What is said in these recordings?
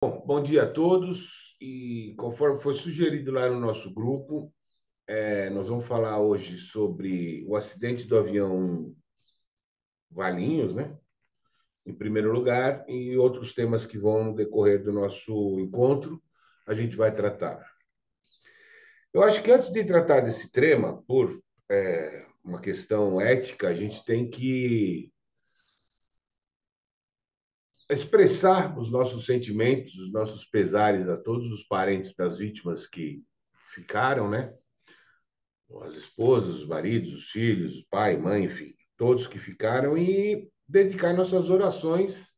Bom dia a todos. E conforme foi sugerido lá no nosso grupo, nós vamos falar hoje sobre o acidente do avião Valinhos, né? Em primeiro lugar, e outros temas que vão no decorrer do nosso encontro, a gente vai tratar. Eu acho que antes de tratar desse tema, por uma questão ética, a gente tem que expressar os nossos sentimentos, os nossos pesares a todos os parentes das vítimas que ficaram, né? As esposas, os maridos, os filhos, o pai, mãe, enfim, todos que ficaram, e dedicar nossas orações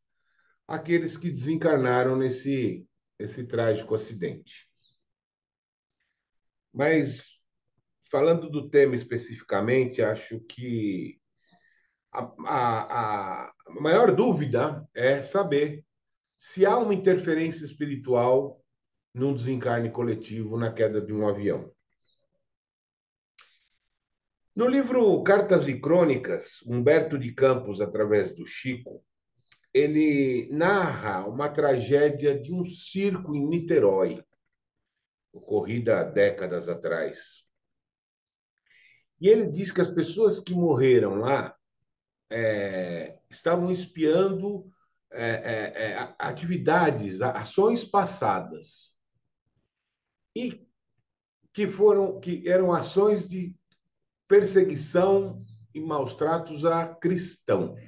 àqueles que desencarnaram esse trágico acidente. Mas, falando do tema especificamente, acho que a maior dúvida é saber se há uma interferência espiritual num desencarne coletivo na queda de um avião. No livro Cartas e Crônicas, Humberto de Campos, através do Chico, ele narra uma tragédia de um circo em Niterói, ocorrida há décadas atrás. E ele diz que as pessoas que morreram lá estavam espiando atividades, ações passadas, e que eram ações de perseguição e maus tratos a cristãos.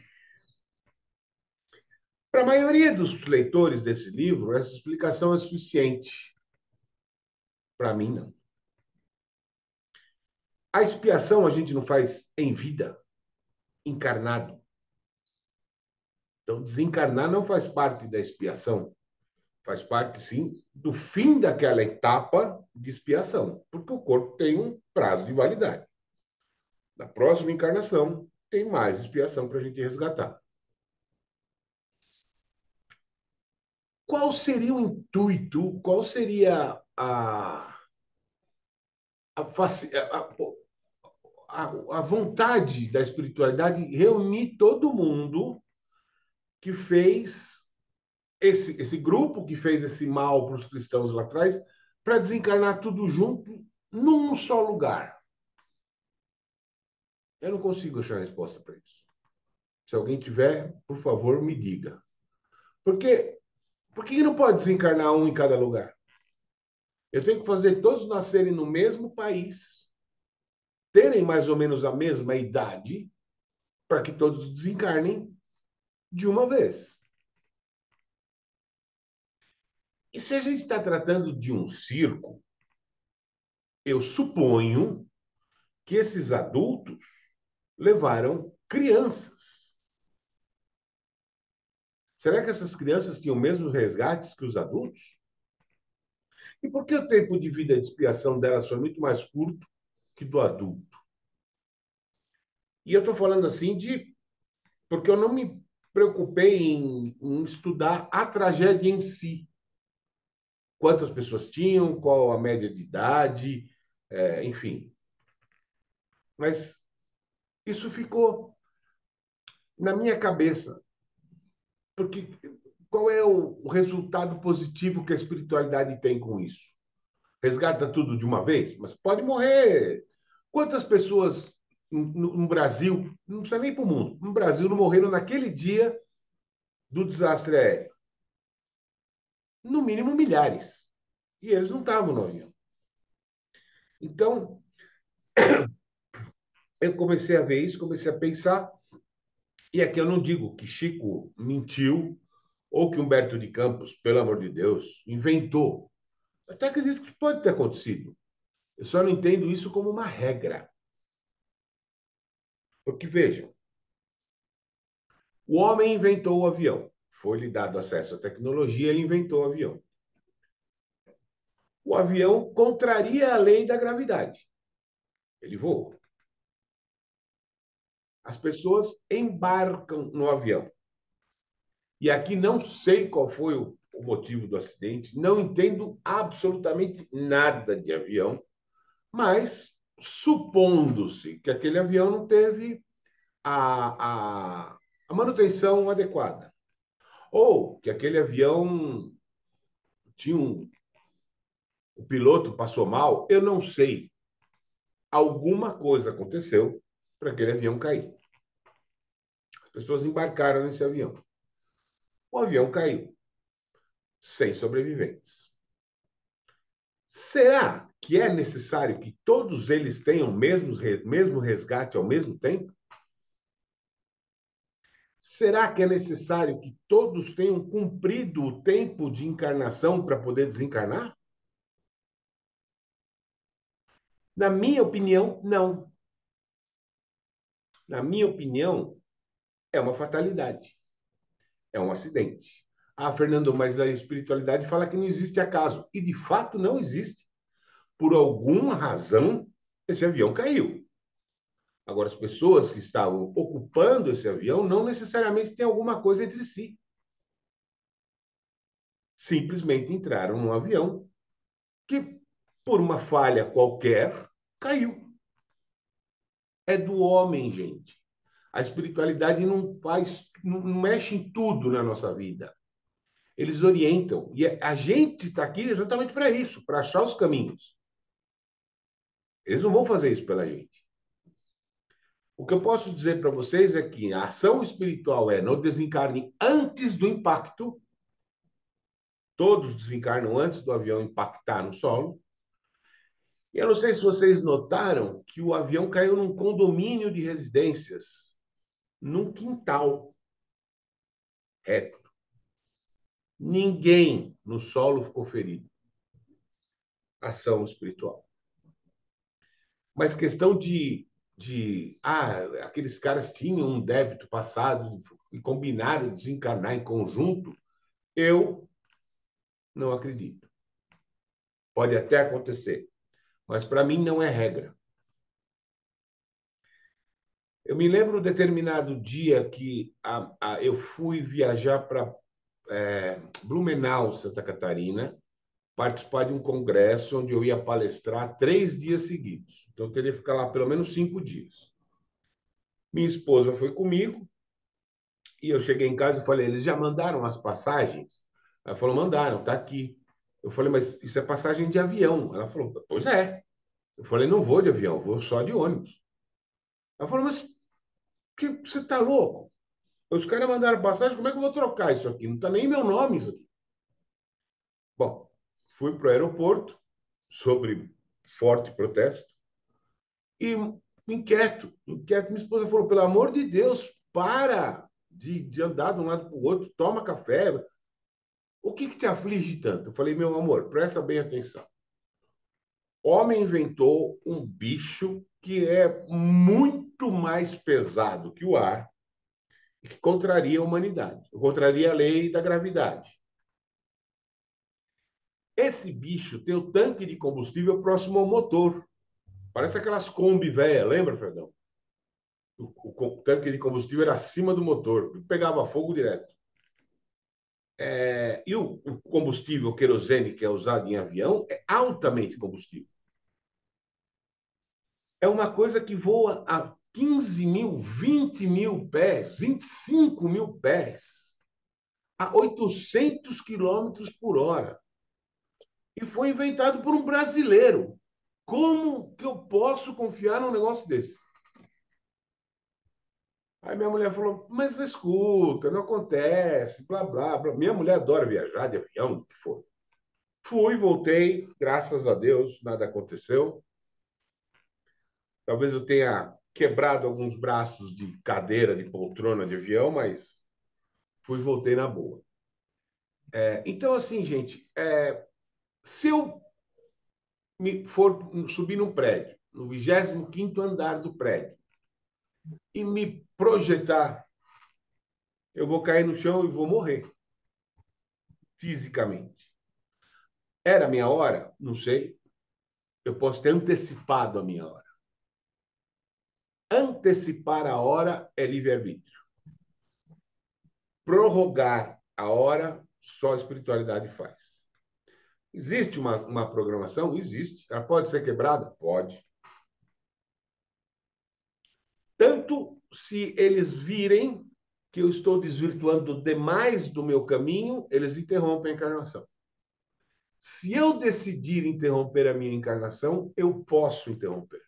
Para a maioria dos leitores desse livro, essa explicação é suficiente. Para mim, não. A expiação a gente não faz em vida, encarnado. Então, desencarnar não faz parte da expiação. Faz parte, sim, do fim daquela etapa de expiação, porque o corpo tem um prazo de validade. Na próxima encarnação, tem mais expiação para a gente resgatar. Qual seria o intuito, qual seria a, a vontade da espiritualidade reunir todo mundo que fez esse grupo que fez esse mal para os cristãos lá atrás, para desencarnar tudo junto num só lugar? Eu não consigo achar resposta para isso. Se alguém tiver, por favor, me diga. Por que não pode desencarnar um em cada lugar? Eu tenho que fazer todos nascerem no mesmo país, terem mais ou menos a mesma idade, para que todos desencarnem de uma vez. E se a gente está tratando de um circo, eu suponho que esses adultos levaram crianças. Será que essas crianças tinham mesmo resgates que os adultos? E por que o tempo de vida de expiação delas foi muito mais curto que do adulto? E eu estou falando assim porque eu não me preocupei em estudar a tragédia em si. Quantas pessoas tinham, qual a média de idade, enfim. Mas isso ficou na minha cabeça. Porque qual é o resultado positivo que a espiritualidade tem com isso? Resgata tudo de uma vez? Mas pode morrer. Quantas pessoas no Brasil, não precisa nem para o mundo, no Brasil não morreram naquele dia do desastre aéreo? No mínimo milhares. E eles não estavam no avião. Então, eu comecei a ver isso, comecei a pensar, e aqui eu não digo que Chico mentiu ou que Humberto de Campos, pelo amor de Deus, inventou. Eu até acredito que isso pode ter acontecido. Eu só não entendo isso como uma regra. Porque, vejam, o homem inventou o avião. Foi-lhe dado acesso à tecnologia, ele inventou o avião. O avião contraria a lei da gravidade. Ele voa. As pessoas embarcam no avião. E aqui não sei qual foi o motivo do acidente, não entendo absolutamente nada de avião, mas supondo-se que aquele avião não teve a manutenção adequada, ou que aquele avião o piloto passou mal, eu não sei. Alguma coisa aconteceu para aquele avião cair. As pessoas embarcaram nesse avião. O avião caiu, sem sobreviventes. Será que é necessário que todos eles tenham o mesmo resgate ao mesmo tempo? Será que é necessário que todos tenham cumprido o tempo de encarnação para poder desencarnar? Na minha opinião, não. Na minha opinião, é uma fatalidade, é um acidente. Ah, Fernando, mas a espiritualidade fala que não existe acaso. E de fato não existe. Por alguma razão, esse avião caiu. Agora, as pessoas que estavam ocupando esse avião não necessariamente têm alguma coisa entre si. Simplesmente entraram num avião que, por uma falha qualquer, caiu. É do homem, gente. A espiritualidade não mexe em tudo na nossa vida. Eles orientam. E a gente está aqui exatamente para isso, para achar os caminhos. Eles não vão fazer isso pela gente. O que eu posso dizer para vocês é que a ação espiritual é no desencarne antes do impacto. Todos desencarnam antes do avião impactar no solo. E eu não sei se vocês notaram que o avião caiu num condomínio de residências, num quintal reto. Ninguém no solo ficou ferido. Ação espiritual. Mas questão aqueles caras tinham um débito passado e combinaram desencarnar em conjunto, eu não acredito. Pode até acontecer, mas para mim não é regra. Eu me lembro um determinado dia que eu fui viajar para Blumenau, Santa Catarina, participar de um congresso onde eu ia palestrar 3 dias seguidos. Então, eu teria que ficar lá pelo menos 5 dias. Minha esposa foi comigo e eu cheguei em casa e falei, eles já mandaram as passagens? Ela falou, mandaram, tá aqui. Eu falei, mas isso é passagem de avião. Ela falou, pois é. Eu falei, não vou de avião, vou só de ônibus. Ela falou, mas você tá louco? Os caras mandaram passagem, como é que eu vou trocar isso aqui? Não tá nem meu nome isso aqui. Bom, fui para o aeroporto, sobre forte protesto, e inquieto. Minha esposa falou, pelo amor de Deus, para de andar de um lado para o outro, toma café. O que te aflige tanto? Eu falei, meu amor, presta bem atenção. O homem inventou um bicho que é muito mais pesado que o ar e que contraria a humanidade, contraria a lei da gravidade. Esse bicho tem o tanque de combustível próximo ao motor. Parece aquelas Kombi velha, lembra, Fredão? O tanque de combustível era acima do motor, pegava fogo direto. E o combustível o querosene que é usado em avião é altamente combustível. É uma coisa que voa a 15 mil, 20 mil pés, 25 mil pés, a 800 quilômetros por hora. E foi inventado por um brasileiro. Como que eu posso confiar num negócio desse? Aí minha mulher falou, mas escuta, não acontece, blá, blá, blá. Minha mulher adora viajar de avião, o que for. Fui, voltei, graças a Deus, nada aconteceu. Talvez eu tenha quebrado alguns braços de cadeira, de poltrona de avião, mas fui e voltei na boa. Então, assim, gente, se eu for subir num prédio, no 25º andar do prédio, e me projetar, eu vou cair no chão e vou morrer, fisicamente. Era a minha hora? Não sei. Eu posso ter antecipado a minha hora. Antecipar a hora é livre-arbítrio. Prorrogar a hora, só a espiritualidade faz. Existe uma programação? Existe. Ela pode ser quebrada? Pode. Tanto se eles virem que eu estou desvirtuando demais do meu caminho, eles interrompem a encarnação. Se eu decidir interromper a minha encarnação, eu posso interromper.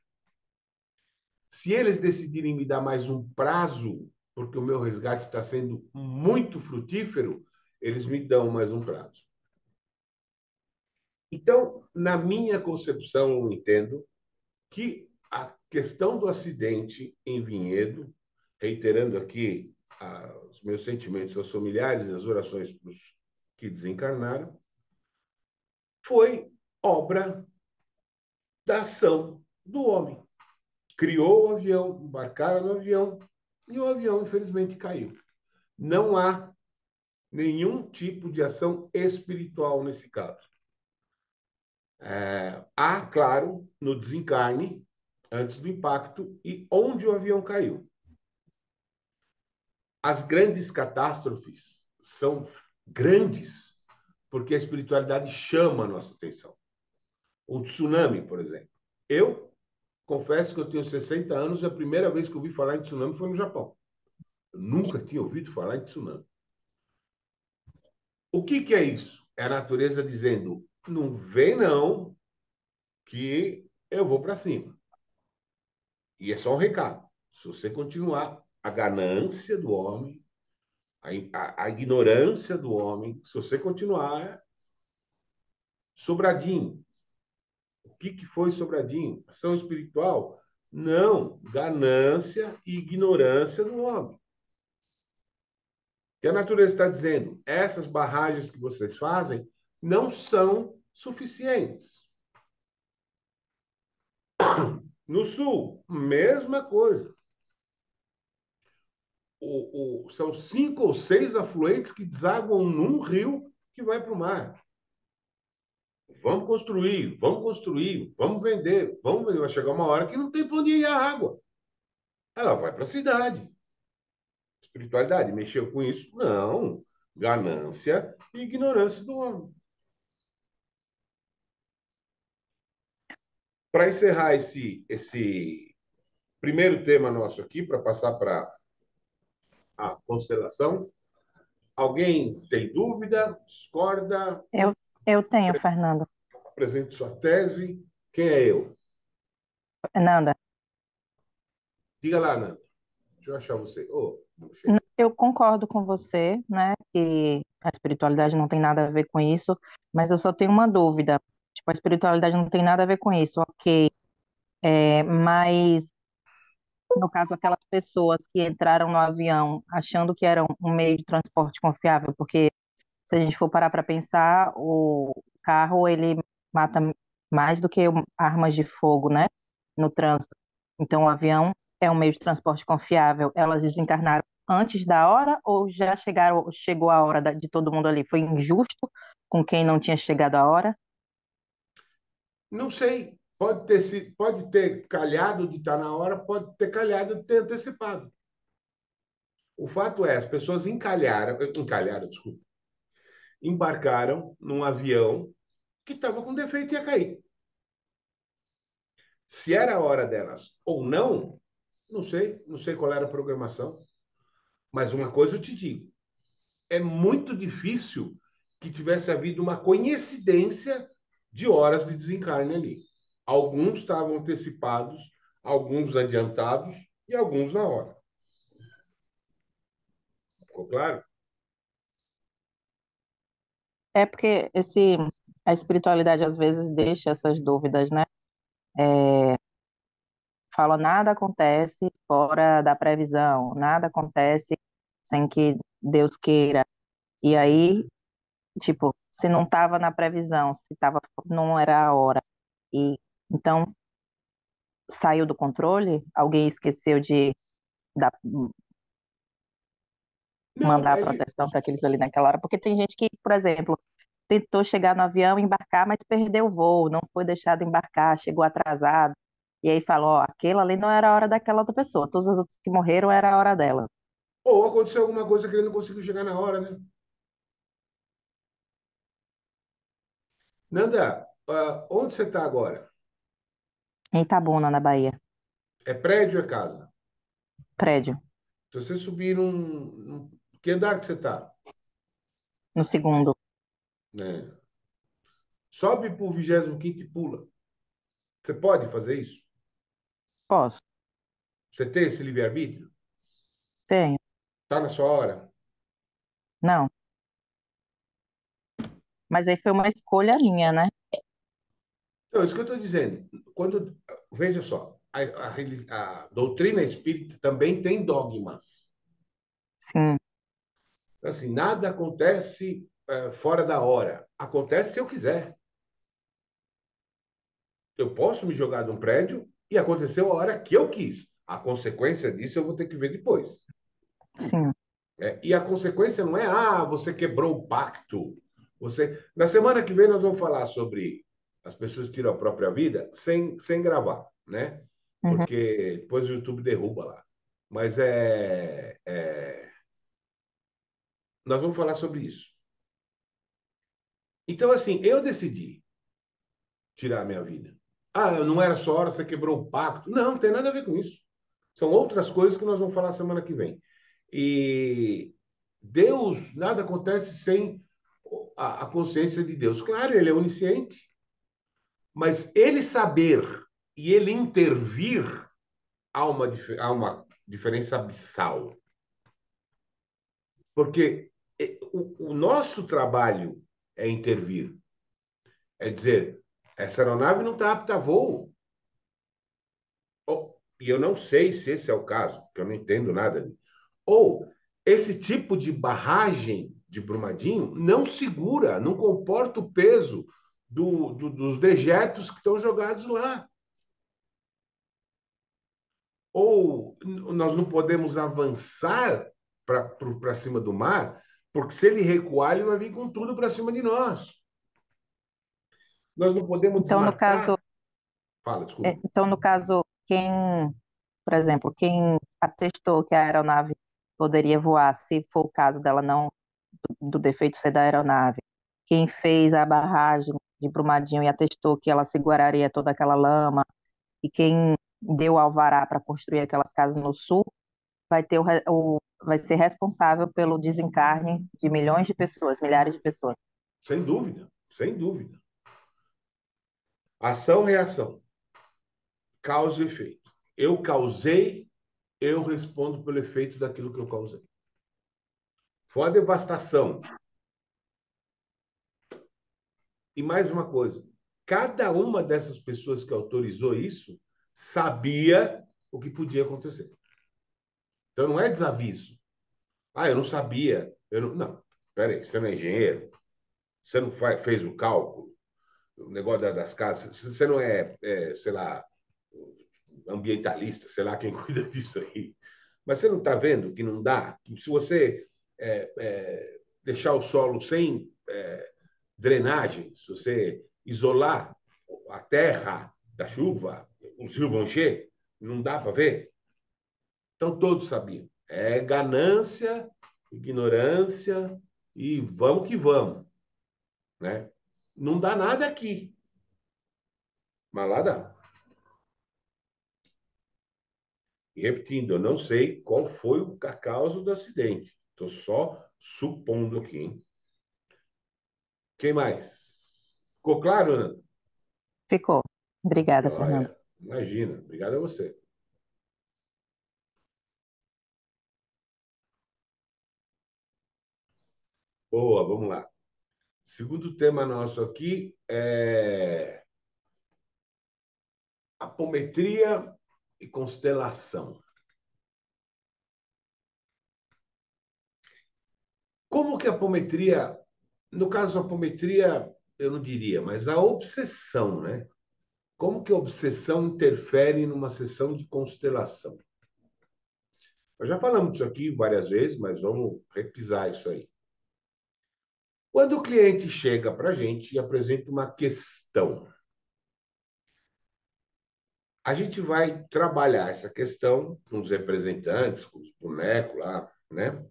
Se eles decidirem me dar mais um prazo, porque o meu resgate está sendo muito frutífero, eles me dão mais um prazo. Então, na minha concepção, eu entendo que a questão do acidente em Vinhedo, reiterando aqui os meus sentimentos aos familiares e as orações para os que desencarnaram, foi obra da ação do homem. Criou o avião, embarcaram no avião e o avião, infelizmente, caiu. Não há nenhum tipo de ação espiritual nesse caso. Há, claro, no desencarne, antes do impacto e onde o avião caiu. As grandes catástrofes são grandes porque a espiritualidade chama a nossa atenção. O tsunami, por exemplo. Eu confesso que eu tenho 60 anos e a primeira vez que eu ouvi falar em tsunami foi no Japão. Eu nunca tinha ouvido falar em tsunami. O que é isso? É a natureza dizendo: não vem não, que eu vou para cima. E é só um recado. Se você continuar, a ganância do homem, a ignorância do homem, se você continuar, Sobradinho. O que foi Sobradinho? Ação espiritual? Não, ganância e ignorância do homem. Que a natureza está dizendo, essas barragens que vocês fazem não são suficientes. No sul, mesma coisa. São 5 ou 6 afluentes que desaguam num rio que vai para o mar. Vamos construir, vamos vender, vamos vender. Vai chegar uma hora que não tem para onde ir a água. Ela vai para a cidade. Espiritualidade mexeu com isso? Não. Ganância e ignorância do homem. Para encerrar esse primeiro tema nosso aqui, para passar para a constelação, alguém tem dúvida? Discorda? Eu tenho, Fernando. Apresente sua tese. Quem é eu? Nanda, Diga lá, Nando. Deixa eu achar você. Oh, chega. eu concordo com você, né, que a espiritualidade não tem nada a ver com isso, mas eu só tenho uma dúvida. Tipo, a espiritualidade não tem nada a ver com isso, ok. Mas, no caso, aquelas pessoas que entraram no avião achando que era um meio de transporte confiável, porque se a gente for parar para pensar, o carro, ele mata mais do que armas de fogo, né, no trânsito. Então, o avião é um meio de transporte confiável. Elas desencarnaram antes da hora ou já chegou a hora de todo mundo ali? Foi injusto com quem não tinha chegado a hora? Não sei. Pode ter calhado de estar na hora, pode ter calhado de ter antecipado. O fato é, as pessoas desculpa, embarcaram num avião que estava com defeito e ia cair. Se era a hora delas ou não, não sei qual era a programação, mas uma coisa eu te digo, é muito difícil que tivesse havido uma coincidência de horas de desencarne ali. Alguns estavam antecipados, alguns adiantados e alguns na hora. Ficou claro? É porque a espiritualidade às vezes deixa essas dúvidas, né? Fala, nada acontece fora da previsão, nada acontece sem que Deus queira. E aí, tipo, se não estava na previsão, se tava, não era a hora. E então saiu do controle, alguém esqueceu de dar- Não, mandar a proteção para aqueles ali naquela hora, porque tem gente que, por exemplo, tentou chegar no avião, embarcar, mas perdeu o voo, não foi deixado embarcar, chegou atrasado. E aí falou, ó, aquela ali não era a hora daquela outra pessoa, todas as outras que morreram era a hora dela. ou aconteceu alguma coisa que ele não conseguiu chegar na hora, né? Nanda, onde você está agora? Em Itabuna, na Bahia, É prédio ou é casa? prédio, Se você subir que andar que você está? no segundo. Né? Sobe para o 25º e pula. Você pode fazer isso? Posso, Você tem esse livre-arbítrio? tenho. Está na sua hora? Não, mas aí foi uma escolha minha, né? Então, isso que eu estou dizendo. Quando, veja só, a doutrina espírita também tem dogmas. Sim, Assim, nada acontece fora da hora. Acontece se eu quiser. Eu posso me jogar de um prédio e aconteceu a hora que eu quis. A consequência disso eu vou ter que ver depois. sim. E a consequência não é, você quebrou o pacto. Na semana que vem nós vamos falar sobre as pessoas que tiram a própria vida sem gravar, né? Uhum. Porque depois o YouTube derruba lá. Mas nós vamos falar sobre isso. Então, assim, eu decidi tirar a minha vida. Não era só hora, você quebrou o pacto. Não, não tem nada a ver com isso. São outras coisas que nós vamos falar semana que vem. E Deus, nada acontece sem a consciência de Deus. Claro, ele é onisciente, mas ele saber e ele intervir, há uma diferença abissal. Porque o nosso trabalho é intervir. É dizer, essa aeronave não está apta a voo. E eu não sei se esse é o caso, porque eu não entendo nada. Ou esse tipo de barragem de Brumadinho não segura, não comporta o peso dos dejetos que estão jogados lá. Ou nós não podemos avançar para cima do mar, porque se ele recuar, ele vai vir com tudo para cima de nós. Nós não podemos Então, no caso, desmatar. Fala, desculpa. quem, por exemplo, quem atestou que a aeronave poderia voar, se for o caso dela não, do defeito ser da aeronave, quem fez a barragem de Brumadinho e atestou que ela seguraria toda aquela lama, e quem deu o alvará para construir aquelas casas no sul, vai ser responsável pelo desencarne de milhões de pessoas, milhares de pessoas. Sem dúvida, sem dúvida. Ação, reação, causa e efeito. Eu causei, eu respondo pelo efeito daquilo que eu causei. Foi a devastação. E mais uma coisa, cada uma dessas pessoas que autorizou isso sabia o que podia acontecer. Então não é desaviso. Eu não sabia. Não, peraí, você não é engenheiro? Você não fez o cálculo? O negócio das casas? Você não sei lá, ambientalista, sei lá quem cuida disso aí. Mas você não está vendo que não dá? Que se você deixar o solo sem drenagem, se você isolar a terra da chuva, os rios vão encher, não dá para ver? Então todos sabiam. É ganância, ignorância e vamos que vamos, né? Não dá nada aqui, mas lá dá. E repetindo, eu não sei qual foi a causa do acidente. Estou só supondo aqui, hein? Quem mais? Ficou claro, Ana? Ficou. Obrigada, Fernando. Joia. Imagina. Obrigado a você. Boa, vamos lá. Segundo tema nosso aqui é apometria e constelação. Como que a apometria, no caso, a apometria, eu não diria, mas a obsessão, né? Como que a obsessão interfere numa sessão de constelação? Nós já falamos disso aqui várias vezes, mas vamos repisar isso aí. Quando o cliente chega para a gente e apresenta uma questão, a gente vai trabalhar essa questão com os representantes, com os bonecos lá, né?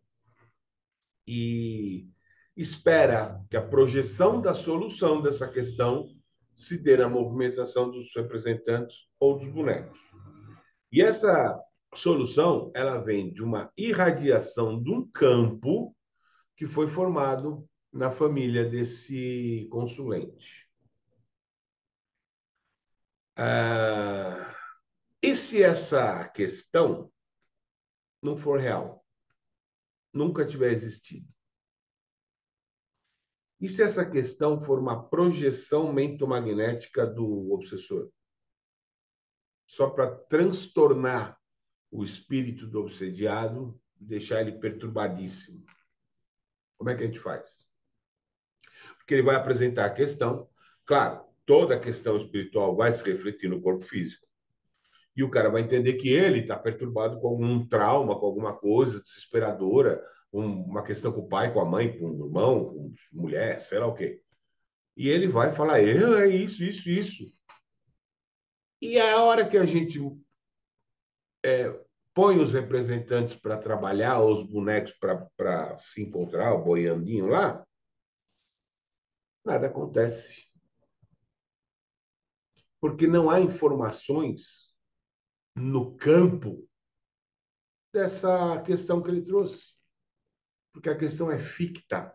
E espera que a projeção da solução dessa questão se dê na movimentação dos representantes ou dos bonecos. E essa solução, ela vem de uma irradiação de um campo que foi formado na família desse consulente. Ah, e se essa questão não for real, nunca tiver existido? E se essa questão for uma projeção mentomagnética do obsessor? Só para transtornar o espírito do obsediado, deixar ele perturbadíssimo. Como é que a gente faz? Porque ele vai apresentar a questão, claro, toda a questão espiritual vai se refletir no corpo físico. E o cara vai entender que ele está perturbado com algum trauma, com alguma coisa desesperadora, uma questão com o pai, com a mãe, com o irmão, com mulher, sei lá o quê. E ele vai falar, é isso, isso, isso. E é a hora que a gente põe os representantes para trabalhar, os bonecos para se encontrar, o boiandinho lá, nada acontece. Porque não há informações no campo dessa questão que ele trouxe. Porque a questão é ficta,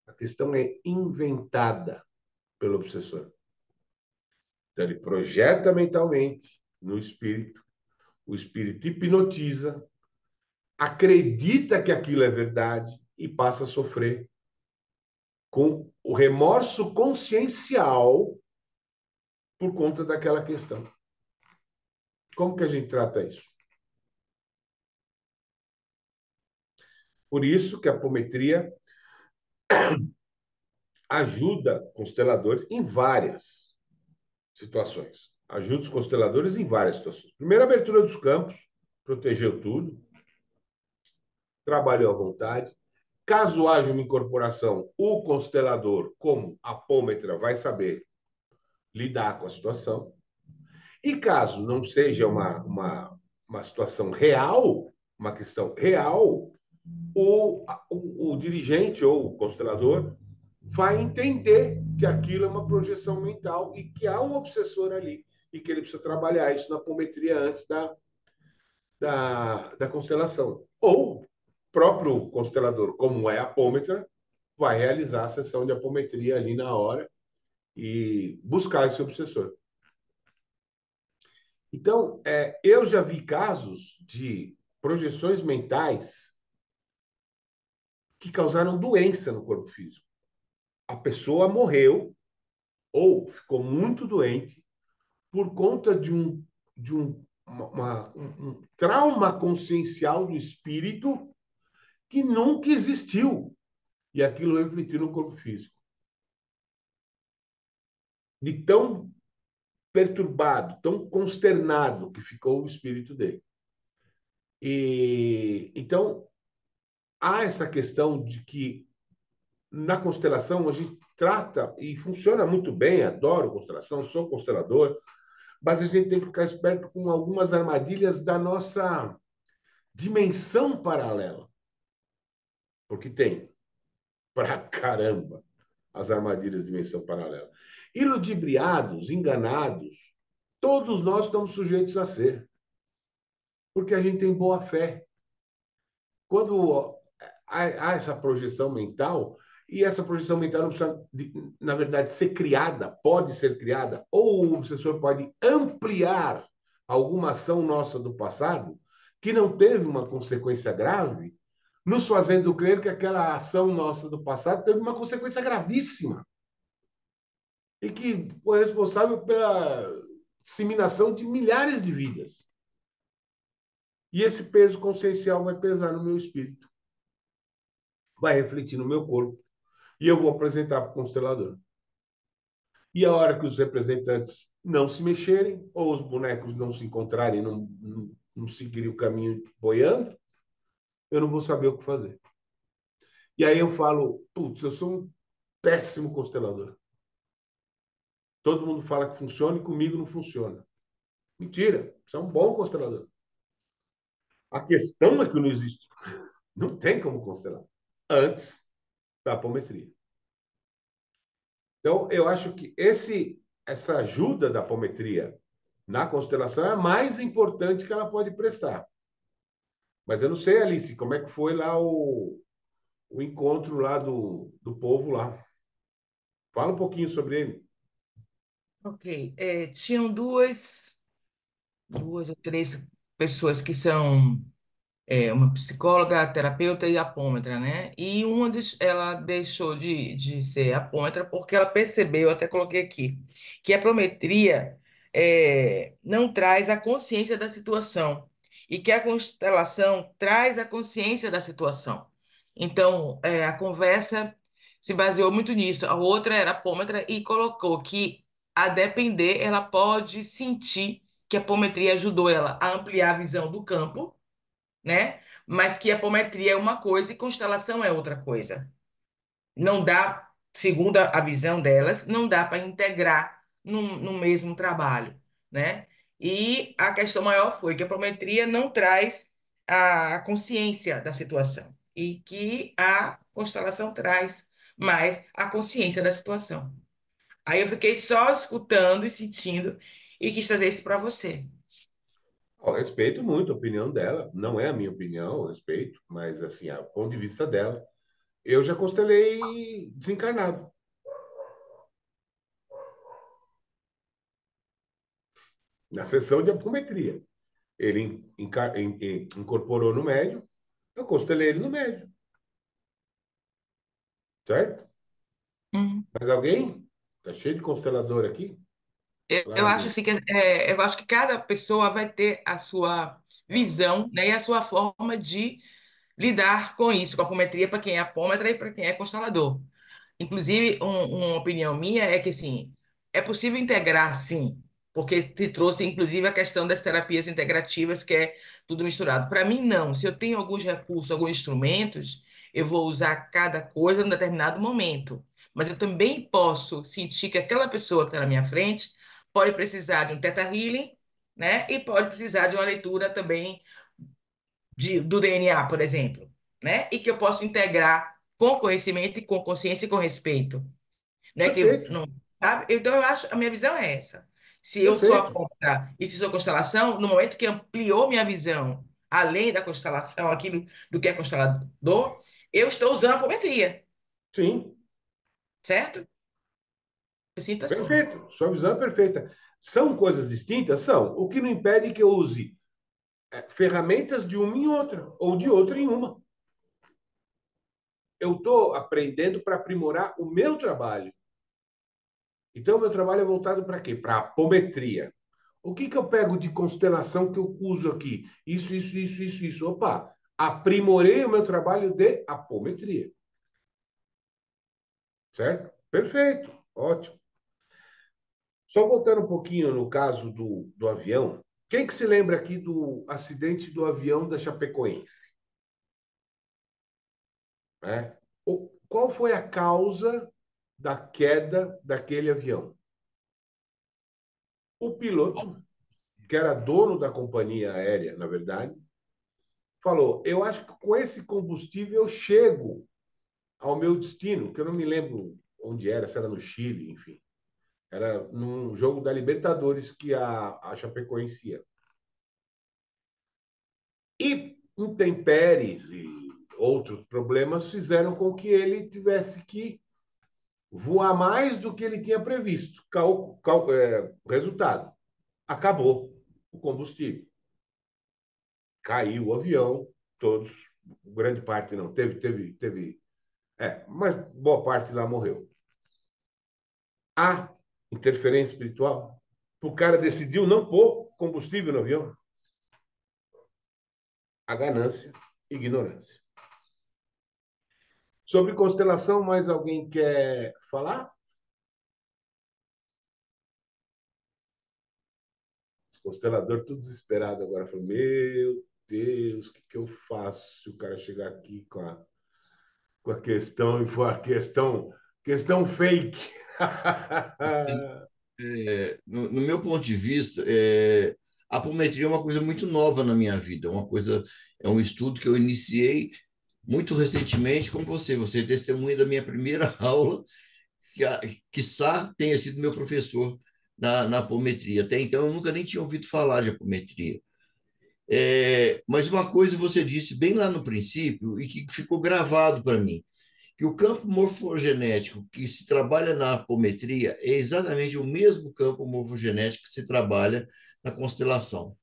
a questão é inventada pelo obsessor. Então, ele projeta mentalmente no espírito, o espírito hipnotiza, acredita que aquilo é verdade e passa a sofrer com o remorso consciencial por conta daquela questão. Como que a gente trata isso? Por isso que a apometria ajuda consteladores em várias situações. Ajuda os consteladores em várias situações. Primeiro, abertura dos campos, protegeu tudo, trabalhou à vontade. Caso haja uma incorporação, o constelador, como apômetra, vai saber lidar com a situação. E caso não seja uma situação real, uma questão real, o dirigente ou o constelador vai entender que aquilo é uma projeção mental e que há um obsessor ali e que ele precisa trabalhar isso na apometria antes da constelação. Ou o próprio constelador, como é apômetra, vai realizar a sessão de apometria ali na hora e buscar esse obsessor. Então, eu já vi casos de projeções mentais que causaram doença no corpo físico. A pessoa morreu ou ficou muito doente por conta de um trauma consciencial do espírito que nunca existiu. E aquilo refletiu no corpo físico. De tão perturbado, tão consternado que ficou o espírito dele. E então há essa questão de que na constelação a gente trata e funciona muito bem, adoro constelação, sou constelador, mas a gente tem que ficar esperto com algumas armadilhas da nossa dimensão paralela. Porque tem, pra caramba, as armadilhas de dimensão paralela. E ludibriados, enganados, todos nós estamos sujeitos a ser. Porque a gente tem boa fé. Quando há essa projeção mental, e essa projeção mental não precisa, na verdade, ser criada, pode ser criada, ou o obsessor pode ampliar alguma ação nossa do passado que não teve uma consequência grave, nos fazendo crer que aquela ação nossa do passado teve uma consequência gravíssima e que foi responsável pela disseminação de milhares de vidas. E esse peso consciencial vai pesar no meu espírito, vai refletir no meu corpo, e eu vou apresentar para o constelador. E a hora que os representantes não se mexerem, ou os bonecos não se encontrarem, não seguirem o caminho boiando, eu não vou saber o que fazer. E aí eu falo, putz, eu sou um péssimo constelador. Todo mundo fala que funciona e comigo não funciona. Mentira, você é um bom constelador. A questão é que não existe. Não tem como constelar antes da apometria. Então, eu acho que essa ajuda da apometria na constelação é a mais importante que ela pode prestar. Mas eu não sei, Alice, como é que foi lá o encontro lá do povo lá. Fala um pouquinho sobre ele. Ok. Tinham duas ou três pessoas que são uma psicóloga, terapeuta e apômetra, né? E ela deixou de ser apômetra porque ela percebeu, eu até coloquei aqui, que a apometria não traz a consciência da situação e que a constelação traz a consciência da situação. Então, a conversa se baseou muito nisso. A outra era apômetra e colocou que, a depender, ela pode sentir que a apometria ajudou ela a ampliar a visão do campo, né? Mas que apometria é uma coisa e constelação é outra coisa. Não dá, segundo a visão delas, não dá para integrar no mesmo trabalho, né? E a questão maior foi que a apometria não traz a consciência da situação e que a constelação traz mais a consciência da situação. Aí eu fiquei só escutando e sentindo e quis trazer isso para você. Eu respeito muito a opinião dela, não é a minha opinião, eu respeito, mas assim, a ponto de vista dela, eu já constelei desencarnado, na sessão de apometria. Ele incorporou no médium, eu constelei ele no médium, certo? Hum. Mas alguém? Tá cheio de constelador aqui? Eu Lá acho no... assim que eu acho que cada pessoa vai ter a sua visão, né, e a sua forma de lidar com isso, com a apometria para quem é apômetra e para quem é constelador. Inclusive, uma opinião minha é que, assim, é possível integrar, sim, porque te trouxe, inclusive, a questão das terapias integrativas, que é tudo misturado. Para mim, não. Se eu tenho alguns recursos, alguns instrumentos, eu vou usar cada coisa em um determinado momento. Mas eu também posso sentir que aquela pessoa que está na minha frente pode precisar de um Theta Healing, né? E pode precisar de uma leitura também do DNA, por exemplo, né? E que eu posso integrar com conhecimento e com consciência e com respeito, né? Que Perfeito, não, sabe? Então eu acho, a minha visão é essa. Se eu sou perfeito. apontar e se sou constelação, no momento que ampliou minha visão, além da constelação, aquilo do que é constelador, eu estou usando a apometria, Sim, certo? Eu sinto assim. perfeito. Sua visão é perfeita. São coisas distintas? São. O que não impede que eu use ferramentas de uma em outra, ou de outra em uma. Eu estou aprendendo para aprimorar o meu trabalho. Então, o meu trabalho é voltado para quê? Para apometria. O que, que eu pego de constelação que eu uso aqui? Isso. Opa, aprimorei o meu trabalho de apometria. Certo? Perfeito. Ótimo. Só voltando um pouquinho no caso do avião. Quem que se lembra aqui do acidente do avião da Chapecoense? Né? Qual foi a causa da queda daquele avião? O piloto, que era dono da companhia aérea, na verdade, falou: Eu acho que com esse combustível eu chego ao meu destino, que eu não me lembro onde era, se era no Chile, enfim. Era num jogo da Libertadores que a Chapecoense ia. E intempéries e outros problemas fizeram com que ele tivesse que voar mais do que ele tinha previsto. Resultado: acabou o combustível. Caiu o avião, todos, grande parte não, mas boa parte lá morreu. Há interferência espiritual? O cara decidiu não pôr combustível no avião? A ganância, ignorância. Sobre constelação, mais alguém quer falar? Constelador tudo desesperado agora. Falou, meu Deus, o que, que eu faço se o cara chegar aqui com a questão e for a questão fake? No meu ponto de vista, a apometria é uma coisa muito nova na minha vida, é um estudo que eu iniciei muito recentemente com você. Você é testemunha da minha primeira aula, que quiçá tenha sido meu professor na apometria. Até então eu nunca nem tinha ouvido falar de apometria. Mas uma coisa você disse bem lá no princípio e que ficou gravado para mim. que o campo morfogenético que se trabalha na apometria é exatamente o mesmo campo morfogenético que se trabalha na constelação,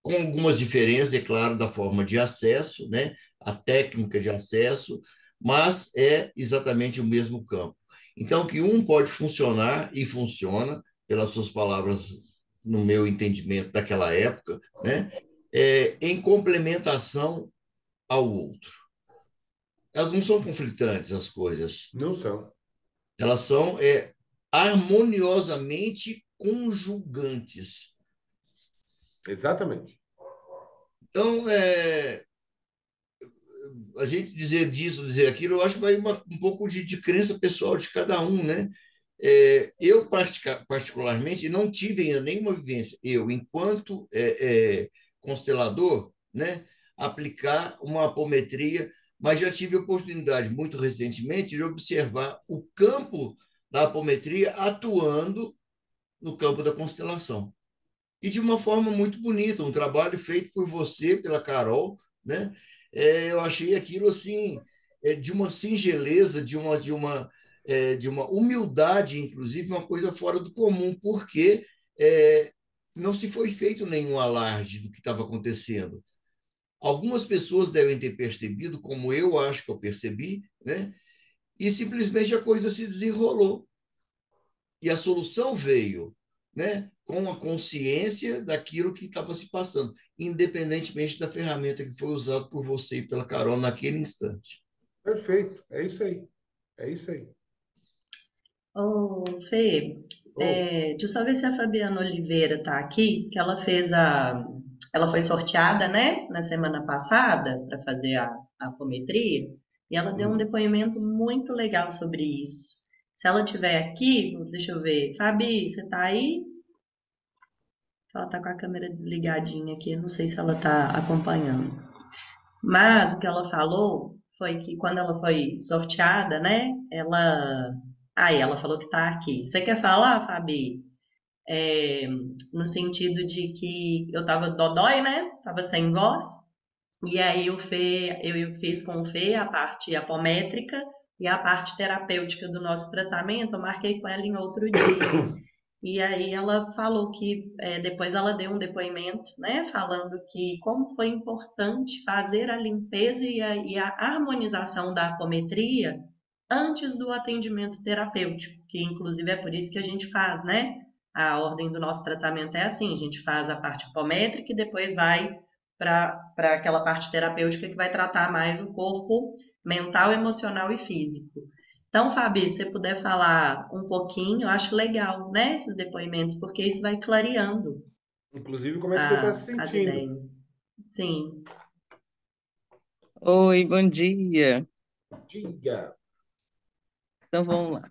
com algumas diferenças, é claro, da forma de acesso, né? A técnica de acesso, mas é exatamente o mesmo campo. Então, que um pode funcionar e funciona, pelas suas palavras, no meu entendimento daquela época, né? Em complementação ao outro. Elas não são conflitantes, as coisas. Não são. Elas são harmoniosamente conjugantes. Exatamente. Então, a gente dizer disso, dizer aquilo, eu acho que vai um pouco de crença pessoal de cada um, né? Eu, particularmente, não tive ainda nenhuma vivência, eu, enquanto constelador, né, aplicar uma apometria, mas já tive a oportunidade, muito recentemente, de observar o campo da apometria atuando no campo da constelação. E de uma forma muito bonita, um trabalho feito por você, pela Carol, né? Eu achei aquilo assim, de uma singeleza, de uma humildade, inclusive, uma coisa fora do comum, porque não se foi feito nenhum alarde do que estava acontecendo. Algumas pessoas devem ter percebido, como eu acho que eu percebi, né? E simplesmente a coisa se desenrolou. E a solução veio, né, com a consciência daquilo que estava se passando, independentemente da ferramenta que foi usada por você e pela Carol naquele instante. Perfeito. É isso aí. É isso aí. Ô, Fê, Oh, deixa eu só ver se a Fabiana Oliveira tá aqui, que ela fez ela foi sorteada, né, na semana passada para fazer a apometria, e ela deu um depoimento muito legal sobre isso. Se ela tiver aqui, deixa eu ver. Fabi, você tá aí? Ela tá com a câmera desligadinha aqui, não sei se ela tá acompanhando. Mas o que ela falou foi que quando ela foi sorteada, né? Ela falou que tá aqui. Você quer falar, Fabi? É, no sentido de que eu tava dodói, né? Tava sem voz. E aí eu fiz com o Fê a parte apométrica e a parte terapêutica do nosso tratamento. Eu marquei com ela em outro dia. E aí ela falou que depois ela deu um depoimento, né, falando que como foi importante fazer a limpeza e a harmonização da apometria antes do atendimento terapêutico, que inclusive é por isso que a gente faz, né? A ordem do nosso tratamento é assim, a gente faz a parte apométrica e depois vai para aquela parte terapêutica que vai tratar mais o corpo mental, emocional e físico. Então, Fabi, se você puder falar um pouquinho, eu acho legal, né, esses depoimentos, porque isso vai clareando inclusive, como é que você está se as sentindo? ideias. Sim. Oi, bom dia. Diga. Então vamos lá.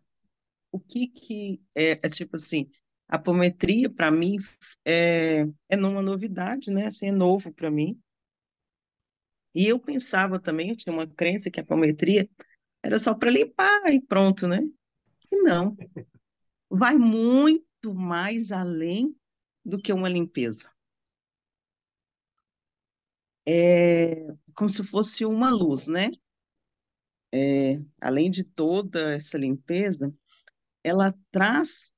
O que é tipo assim, a apometria para mim é numa novidade, né? Assim, é novo para mim. E eu pensava também, eu tinha uma crença que a apometria era só para limpar e pronto, né? E não, vai muito mais além do que uma limpeza. É como se fosse uma luz, né? Além de toda essa limpeza, ela traz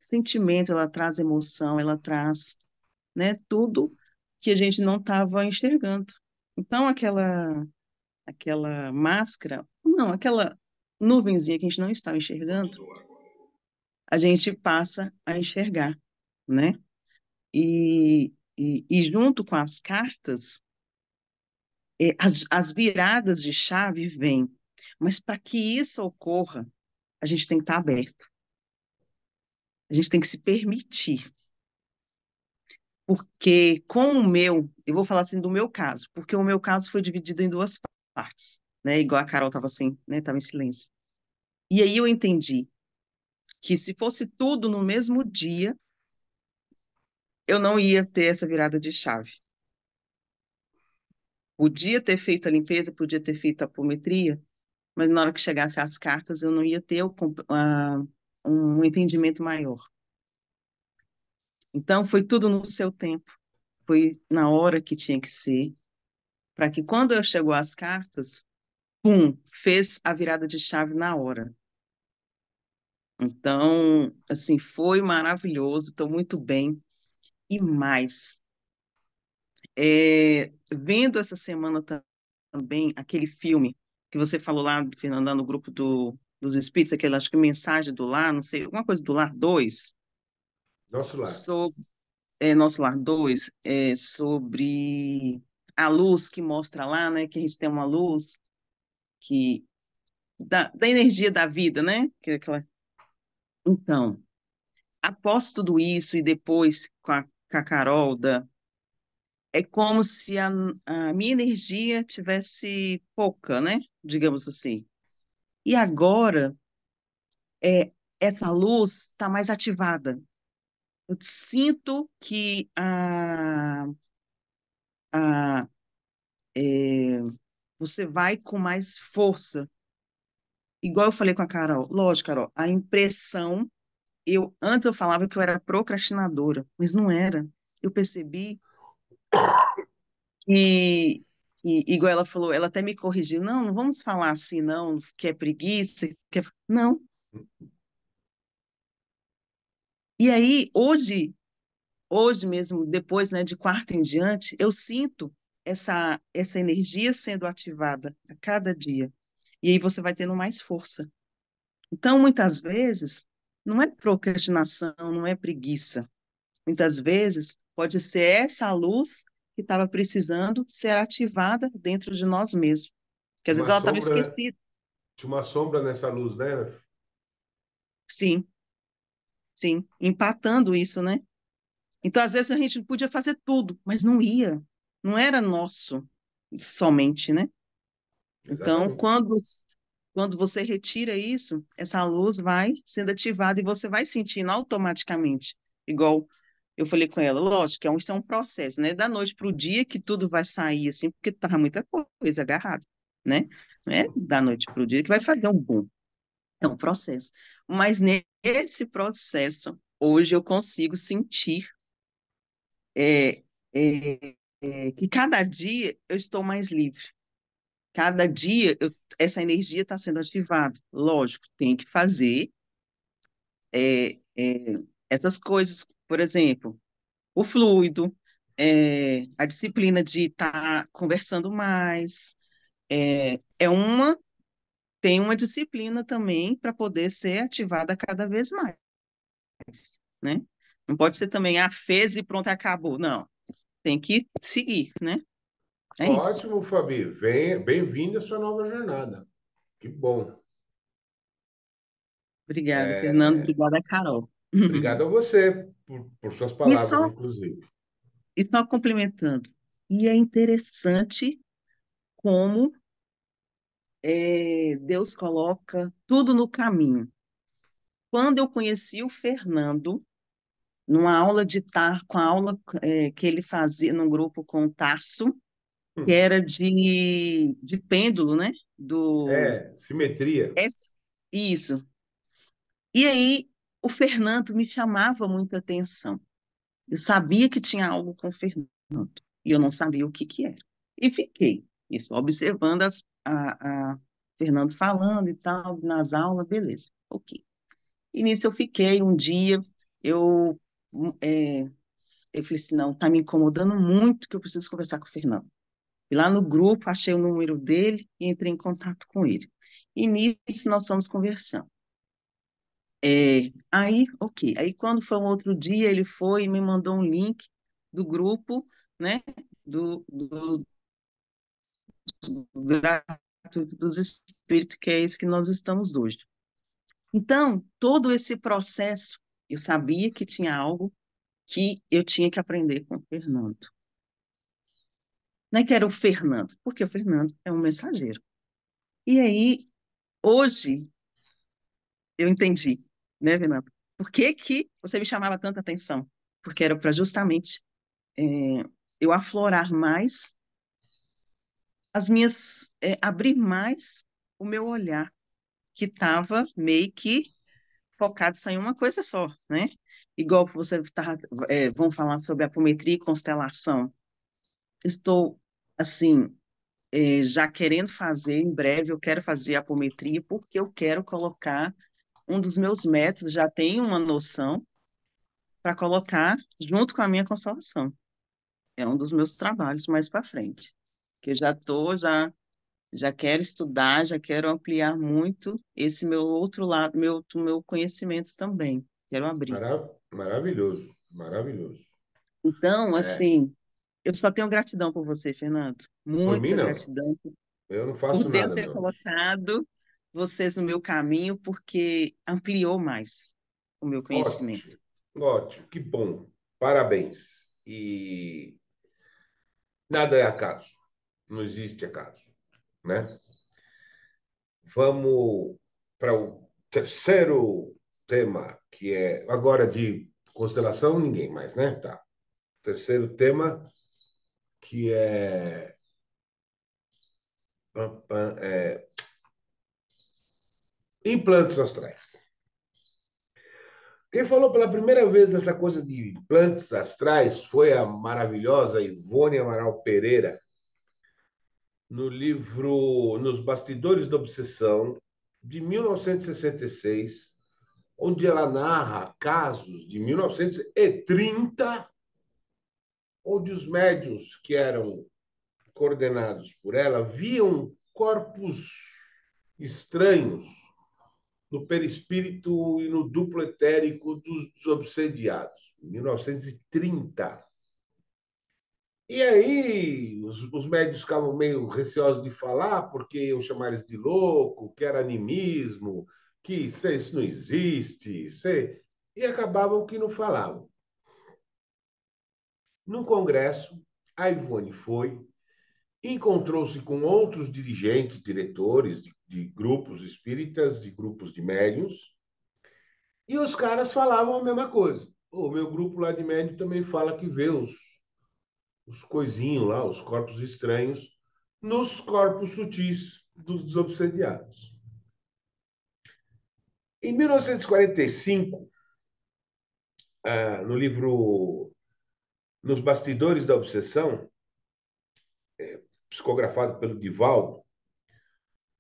sentimento, ela traz emoção, ela traz, né, tudo que a gente não estava enxergando. Então, aquela máscara, não, aquela nuvenzinha que a gente não estava enxergando, a gente passa a enxergar, né? E junto com as cartas, as viradas de chave vêm. Mas para que isso ocorra, a gente tem que estar aberto. A gente tem que se permitir. Porque com o meu, eu vou falar assim do meu caso, porque o meu caso foi dividido em duas partes, né? Igual a Carol estava assim, né? Estava em silêncio. E aí eu entendi que se fosse tudo no mesmo dia, eu não ia ter essa virada de chave. Podia ter feito a limpeza, podia ter feito a apometria, mas na hora que chegasse as cartas, eu não ia ter um entendimento maior. Então, foi tudo no seu tempo, foi na hora que tinha que ser, para que quando eu chegou às cartas, pum, fez a virada de chave na hora. Então, assim, foi maravilhoso, estou muito bem. E mais, vendo essa semana também aquele filme que você falou lá, Fernanda, no grupo dos Espíritos, aquele, acho que Mensagem do Lar, não sei, alguma coisa do Lar 2 Nosso lar. sobre, Nosso Lar 2 sobre a luz que mostra lá, né, que a gente tem uma luz que da energia da vida, né? Que é aquela... Então, após tudo isso e depois com a Carol, é como se a minha energia tivesse pouca, né? Digamos assim. E agora, é, essa luz está mais ativada. Eu sinto que a, é, você vai com mais força. Igual eu falei com a Carol. Lógico, Carol, a impressão, antes eu falava que eu era procrastinadora, mas não era. Eu percebi que, igual ela falou, ela até me corrigiu, não, não vamos falar assim, não, que é preguiça, Não. E aí, hoje mesmo, depois, né, de quarta em diante, eu sinto essa energia sendo ativada a cada dia. E aí você vai tendo mais força. Então, muitas vezes, não é procrastinação, não é preguiça. Muitas vezes, pode ser essa luz que estava precisando ser ativada dentro de nós mesmos. Que às Tinha vezes uma ela estava sombra, esquecida. tinha uma sombra nessa luz, né? Sim, sim, empatando isso, né? Então, às vezes, a gente podia fazer tudo, mas não ia. Não era nosso somente, né? Então, Exatamente. quando você retira isso, essa luz vai sendo ativada e você vai sentindo automaticamente. Igual eu falei com ela, lógico que isso é um processo, né? Da noite para o dia que tudo vai sair assim, porque tá muita coisa agarrada, né? Não é da noite para o dia que vai fazer um boom. É um processo. Mas nesse processo, hoje eu consigo sentir é, que cada dia eu estou mais livre. Cada dia essa energia está sendo ativada. Lógico, tem que fazer essas coisas, por exemplo, o fluido, a disciplina de estar conversando mais. Tem uma disciplina também para poder ser ativada cada vez mais, né? Não pode ser também, fez e pronto, acabou. Não, tem que seguir, né? É isso. Ótimo, Fabi. Bem-vindo à sua nova jornada. Que bom. Obrigada, Fernando. É, Obrigada, Carol. obrigado a você por suas E palavras, só, inclusive. e só complementando, e é interessante como Deus coloca tudo no caminho. Quando eu conheci o Fernando, numa aula de com a aula que ele fazia num grupo com o Tarso, que Hum. era de pêndulo, né? Simetria. É- Isso. E aí, o Fernando me chamava muita atenção. Eu sabia que tinha algo com o Fernando, e eu não sabia o que que era. E fiquei, isso, observando a Fernando falando e tal, nas aulas, beleza, ok. E nisso eu fiquei um dia, eu, é, eu falei assim, não, tá me incomodando muito que eu preciso conversar com o Fernando. E lá no grupo, achei o número dele e entrei em contato com ele. E nisso nós fomos conversando. Aí, ok. Aí, quando foi um outro dia, ele foi e me mandou um link do grupo, né, do gratuito dos espíritos, que é esse que nós estamos hoje. Então, todo esse processo, eu sabia que tinha algo que eu tinha que aprender com o Fernando. Não é que era o Fernando, porque o Fernando é um mensageiro. E aí, hoje, eu entendi, né, Fernando? Por que que você me chamava tanta atenção? Porque era para justamente é, eu aflorar mais abrir mais o meu olhar, que estava meio que focado só em uma coisa só, né? Igual você tá, vamos falar sobre apometria e constelação. Estou, assim, já querendo fazer, em breve eu quero fazer apometria, porque eu quero colocar um dos meus métodos, já tenho uma noção, para colocar junto com a minha constelação. É um dos meus trabalhos mais para frente. Que eu já quero estudar, já quero ampliar muito esse meu outro lado, meu conhecimento também. Quero abrir. Maravilhoso, maravilhoso. Então, É, assim, eu só tenho gratidão por você, Fernando. por mim, Muita não. gratidão Eu não por faço Deus nada, ter meu anjo. colocado vocês no meu caminho, porque ampliou mais o meu conhecimento. Ótimo, ótimo, que bom. Parabéns. E nada é acaso. Não existe acaso, né? Vamos para o terceiro tema, que é agora de constelação, ninguém mais, né? Tá. Terceiro tema, que é, é implantes astrais. Quem falou pela primeira vez dessa coisa de implantes astrais foi a maravilhosa Ivone Amaral Pereira, no livro Nos Bastidores da Obsessão, de 1966, onde ela narra casos de 1930, onde os médiuns que eram coordenados por ela viam corpos estranhos no perispírito e no duplo etérico dos obsediados, em 1930. E aí os médicos ficavam meio receosos de falar, porque iam chamar eles de louco, que era animismo, que isso não existe, e acabavam que não falavam. Num congresso, a Ivone foi, encontrou-se com outros dirigentes, diretores de grupos espíritas, de grupos de médiuns, e os caras falavam a mesma coisa. O meu grupo lá de médium também fala que vê os coisinhos lá, os corpos estranhos, nos corpos sutis dos desobsediados. Em 1945, no livro Nos Bastidores da Obsessão, psicografado pelo Divaldo,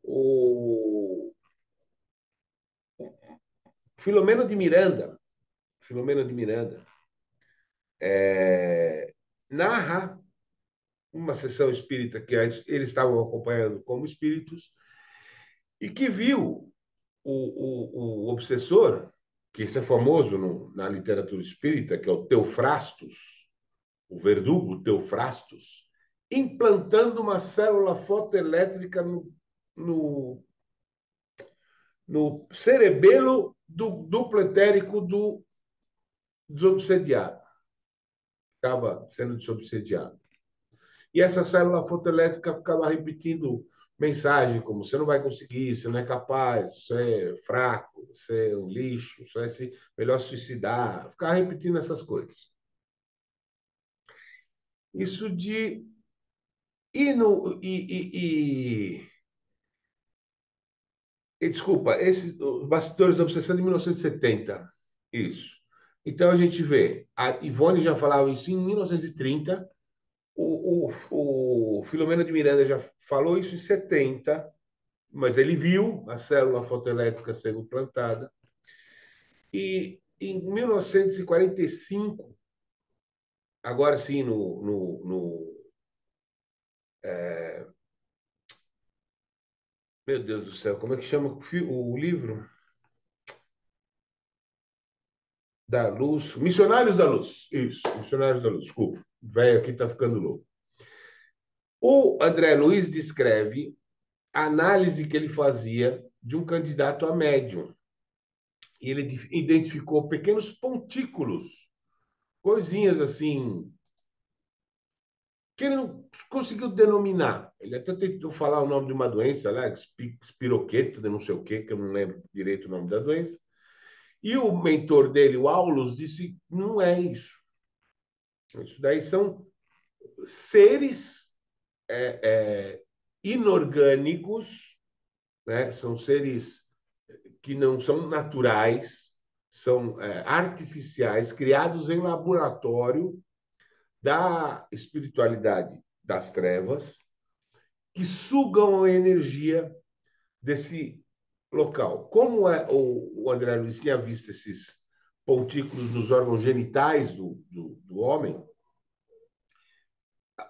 o Filomeno de Miranda, Filomeno de Miranda narra uma sessão espírita que eles estavam acompanhando como espíritos e que viu o obsessor, que esse é famoso na literatura espírita, que é o Teofrastos, o verdugo Teofrastos, implantando uma célula fotoelétrica no, no cerebelo do duplo etérico do desobsediado, estava sendo desobsediado. E essa célula fotoelétrica ficava repetindo mensagem como você não vai conseguir, você não é capaz, você é fraco, você é um lixo, você vai se melhor suicidar. Ficava repetindo essas coisas. Isso de e no desculpa, esse os Bastidores da Obsessão de 1970. Isso. Então a gente vê, a Ivone já falava isso em 1930, o Filomeno de Miranda já falou isso em 70, mas ele viu a célula fotoelétrica sendo implantada. E em 1945, agora sim, meu Deus do céu, como é que chama o livro? Da Luz, Missionários da Luz. Isso, Missionários da Luz, desculpa. O velho aqui está ficando louco. O André Luiz descreve a análise que ele fazia de um candidato a médium. E ele identificou pequenos pontículos, coisinhas assim, que ele não conseguiu denominar. Ele até tentou falar o nome de uma doença lá, espiroqueta, de não sei o quê, que eu não lembro direito o nome da doença. E o mentor dele, o Aulus, disse: não é isso. Isso daí são seres inorgânicos, né? São seres que não são naturais, são artificiais, criados em laboratório da espiritualidade das trevas, que sugam a energia desse local. Como o André Luiz tinha visto esses pontículos nos órgãos genitais do homem,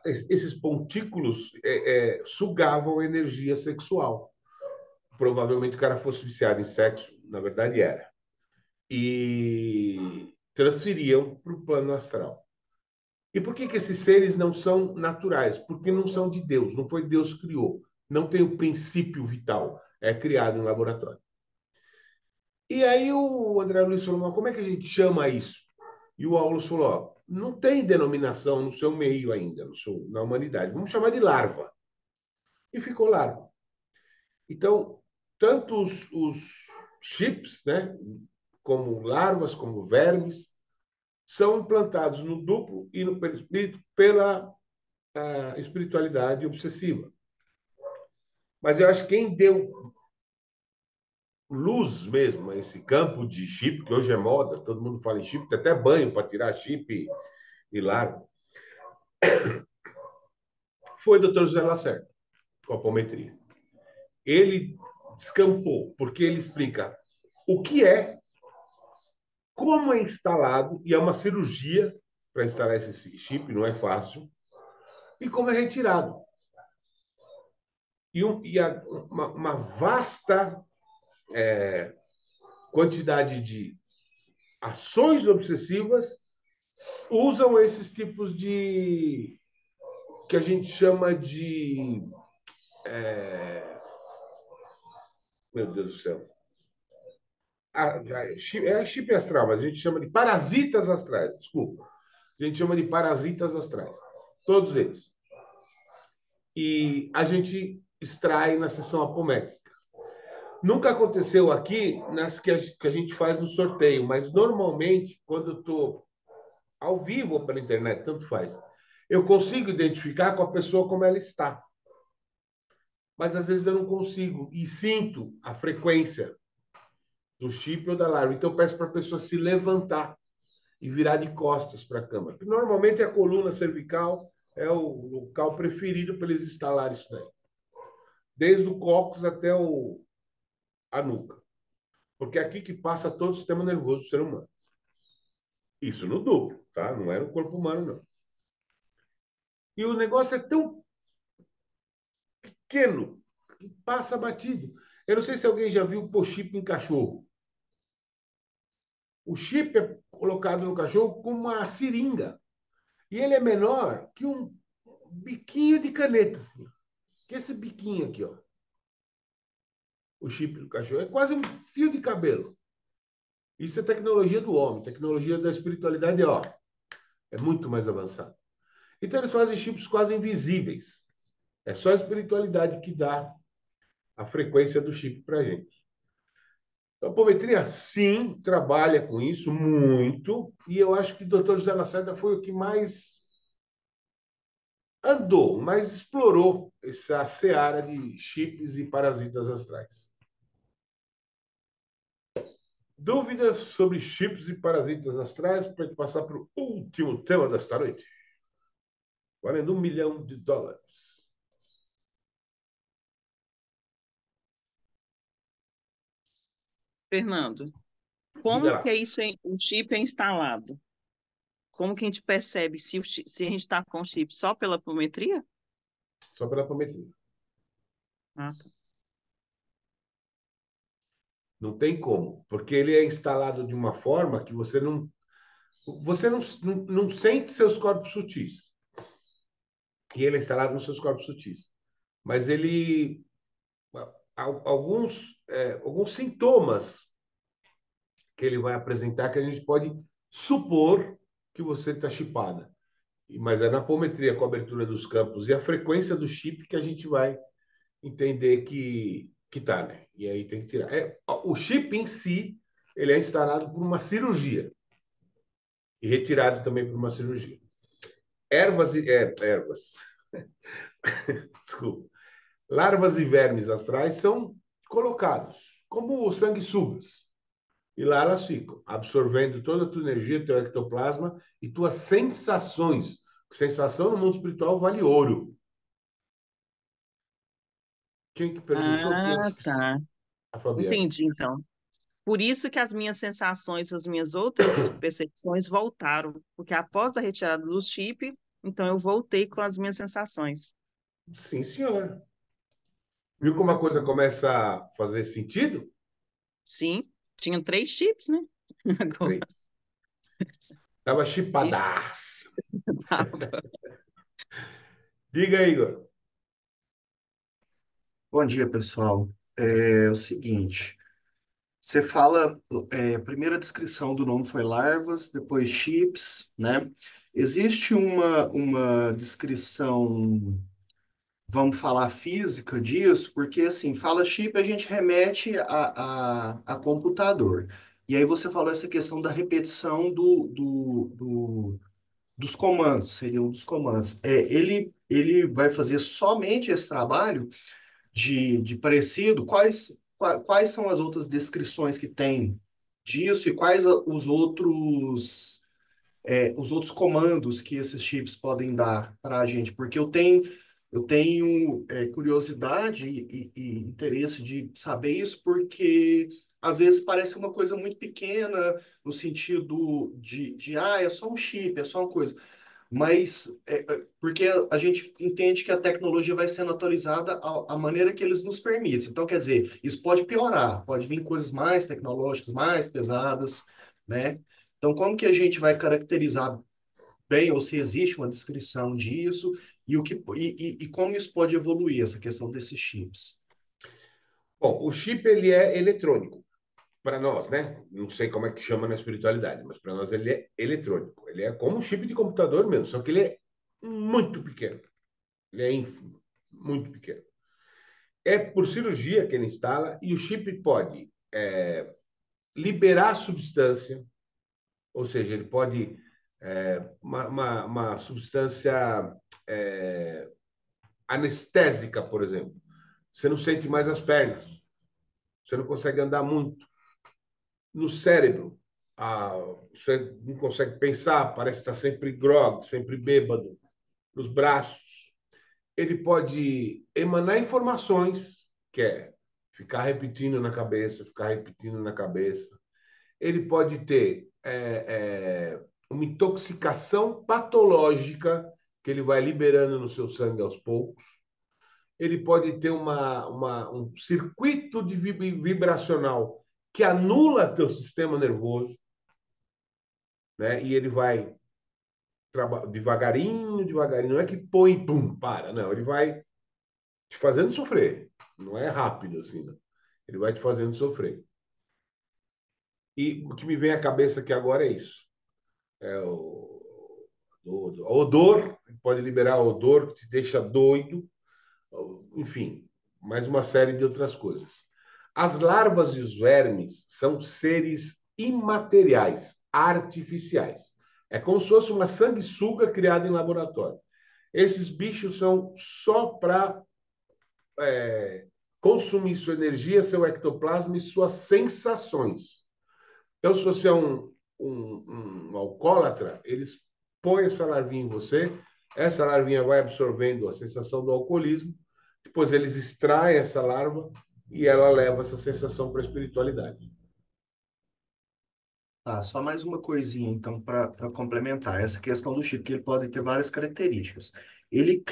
esses pontículos sugavam energia sexual. Provavelmente o cara fosse viciado em sexo, na verdade era. E transferiam para o plano astral. E por que esses seres não são naturais? Porque não são de Deus, não foi Deus que criou. Não tem o princípio vital, é criado em laboratório. E aí o André Luiz falou, mas como é que a gente chama isso? E o Aulus falou, ó, não tem denominação no seu meio ainda, na humanidade. Vamos chamar de larva. E ficou larva. Então, tanto os chips, né, como larvas, como vermes, são implantados no duplo e no perispírito pela espiritualidade obsessiva. Mas eu acho que quem deu luz mesmo a esse campo de chip, que hoje é moda, todo mundo fala em chip, tem até banho para tirar chip e larva, foi o Dr. José Lacerda, com a apometria. Ele descampou, porque ele explica o que é, como é instalado, e é uma cirurgia para instalar esse chip, não é fácil, e como é retirado. Uma vasta quantidade de ações obsessivas usam esses tipos de que a gente chama de meu Deus do céu, chip astral, mas a gente chama de parasitas astrais, desculpa, a gente chama de parasitas astrais, todos eles, e a gente extrai na sessão apométrica. Nunca aconteceu aqui nas que a gente faz no sorteio, mas normalmente quando eu estou ao vivo ou pela internet, tanto faz, eu consigo identificar com a pessoa como ela está. Mas às vezes eu não consigo e sinto a frequência do chip ou da larva. Então eu peço para a pessoa se levantar e virar de costas para a cama. Normalmente a coluna cervical é o local preferido para eles instalarem isso daí. Desde o cóccix até a nuca. Porque é aqui que passa todo o sistema nervoso do ser humano. Isso no duplo, tá? Não é no corpo humano, não. E o negócio é tão pequeno que passa batido. Eu não sei se alguém já viu pôr chip em cachorro. O chip é colocado no cachorro com uma seringa. E ele é menor que um biquinho de caneta. Assim. Que esse biquinho aqui, ó. O chip do cachorro. É quase um fio de cabelo. Isso é tecnologia do homem. Tecnologia da espiritualidade, ó. É muito mais avançado. Então eles fazem chips quase invisíveis. É só a espiritualidade que dá a frequência do chip para a gente. Então, a apometria, sim, trabalha com isso muito. E eu acho que o Dr. José Lacerda foi o que mais andou, mais explorou essa seara de chips e parasitas astrais. Dúvidas sobre chips e parasitas astrais para passar para o último tema desta noite? Valendo $1 milhão. Fernando, Diga como que lá, é isso, o chip é instalado? Como que a gente percebe se a gente está com chip só pela apometria? só pela apometria. Ah, tá. Não tem como, porque ele é instalado de uma forma que você não sente seus corpos sutis. E ele é instalado nos seus corpos sutis. Mas ele alguns sintomas que ele vai apresentar que a gente pode supor que você está chipada. Mas é na apometria, a cobertura dos campos e a frequência do chip que a gente vai entender que tá, né? E aí tem que tirar. O chip em si, ele é instalado por uma cirurgia e retirado também por uma cirurgia. Ervas. Desculpa. Larvas e vermes astrais são colocados como sanguessugas. E lá elas ficam, absorvendo toda a tua energia, teu ectoplasma e tuas sensações. Sensação no mundo espiritual vale ouro. Quem que perguntou que Ah, tá. a Fabiana? Entendi, então. Por isso que as minhas sensações, as minhas outras percepções voltaram, porque após a retirada do chip, então eu voltei com as minhas sensações. Sim, senhora. Viu como a coisa Bacana. começa a fazer sentido? Sim, tinha 3 chips, né? Agora, Três. Tava e chipadaço. tava. Diga aí, Igor. Bom dia, pessoal. É o seguinte, você fala, primeira descrição do nome foi larvas, depois chips, né? Existe uma descrição, vamos falar física disso, porque assim, fala chip, a gente remete a computador. E aí você falou essa questão da repetição dos comandos, seria um dos comandos. Ele vai fazer somente esse trabalho de parecido, quais são as outras descrições que tem disso e quais os outros comandos que esses chips podem dar para a gente? Porque eu tenho curiosidade e interesse de saber isso, porque às vezes parece uma coisa muito pequena, no sentido é só um chip, é só uma coisa. Mas porque a gente entende que a tecnologia vai sendo atualizada à maneira que eles nos permitem. Então, quer dizer, isso pode piorar, pode vir coisas mais tecnológicas, mais pesadas, né? Então, como que a gente vai caracterizar bem, ou se existe uma descrição disso, e como isso pode evoluir, essa questão desses chips? Bom, o chip ele é eletrônico para nós, né? Não sei como é que chama na espiritualidade, mas para nós ele é eletrônico. Ele é como um chip de computador mesmo, só que ele é muito pequeno. Ele é ínfimo, muito pequeno. É por cirurgia que ele instala e o chip pode liberar substância, ou seja, ele pode uma substância é, anestésica, por exemplo. Você não sente mais as pernas, você não consegue andar muito. No cérebro, ah, você não consegue pensar, parece estar sempre grog, sempre bêbado. Nos braços, ele pode emanar informações, que é ficar repetindo na cabeça, ficar repetindo na cabeça. Ele pode ter uma intoxicação patológica que ele vai liberando no seu sangue aos poucos. Ele pode ter um circuito de vibracional que anula teu sistema nervoso, né? E ele vai devagarinho, devagarinho. Não é que põe e pum, para. Não, ele vai te fazendo sofrer. Não é rápido assim, não. Ele vai te fazendo sofrer. E o que me vem à cabeça aqui agora é isso. É o odor, pode liberar odor que te deixa doido, enfim, mais uma série de outras coisas. As larvas e os vermes são seres imateriais, artificiais. É como se fosse uma sanguessuga criada em laboratório. Esses bichos são só para consumir sua energia, seu ectoplasma e suas sensações. Então, se você é um alcoólatra, eles põem essa larvinha em você, essa larvinha vai absorvendo a sensação do alcoolismo, depois eles extraem essa larva e ela leva essa sensação para a espiritualidade. Tá, só mais uma coisinha, então, para complementar. Essa questão do chip, que ele pode ter várias características. Ele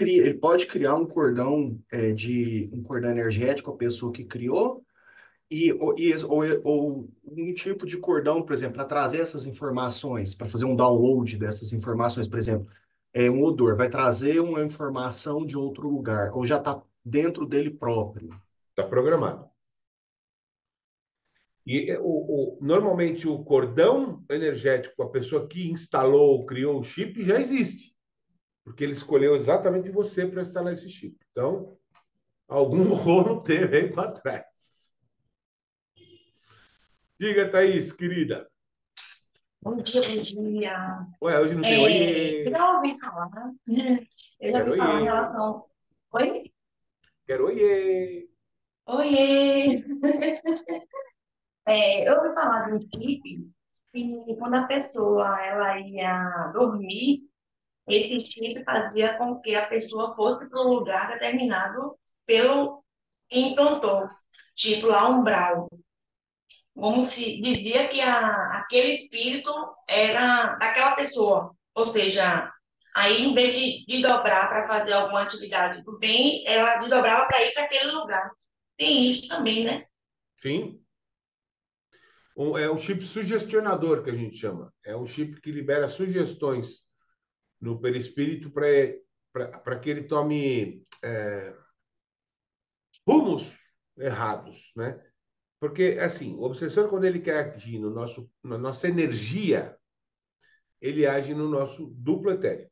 pode criar um cordão energético, a pessoa que criou, ou um tipo de cordão, por exemplo, para trazer essas informações, para fazer um download dessas informações, por exemplo, um odor, vai trazer uma informação de outro lugar, ou já está dentro dele próprio. Está programado. E normalmente o cordão energético, a pessoa que instalou, criou o chip, já existe, porque ele escolheu exatamente você para instalar esse chip. Então, algum rolo teve aí para trás. Diga, Thaís, querida. Bom dia, bom dia. Ué, hoje não tem Eu oiê? já ouvi falar, né? Eu já Quero ouvi falar em oiê. relação. Oi? Quero oiê. Oiê! Eu ouvi falar de um chip que quando a pessoa ela ia dormir, esse chip fazia com que a pessoa fosse para um lugar determinado pelo, e implantou, tipo, lá umbral. Como se dizia que aquele espírito era daquela pessoa. Ou seja, aí em vez de desdobrar para fazer alguma atividade do bem, ela desdobrava para ir para aquele lugar. Tem isso também, né? Sim. É um chip sugestionador que a gente chama. É um chip que libera sugestões no perispírito para que ele tome rumos errados, né? Porque, assim, o obsessor, quando ele quer agir na nossa energia, ele age no nosso duplo etérico.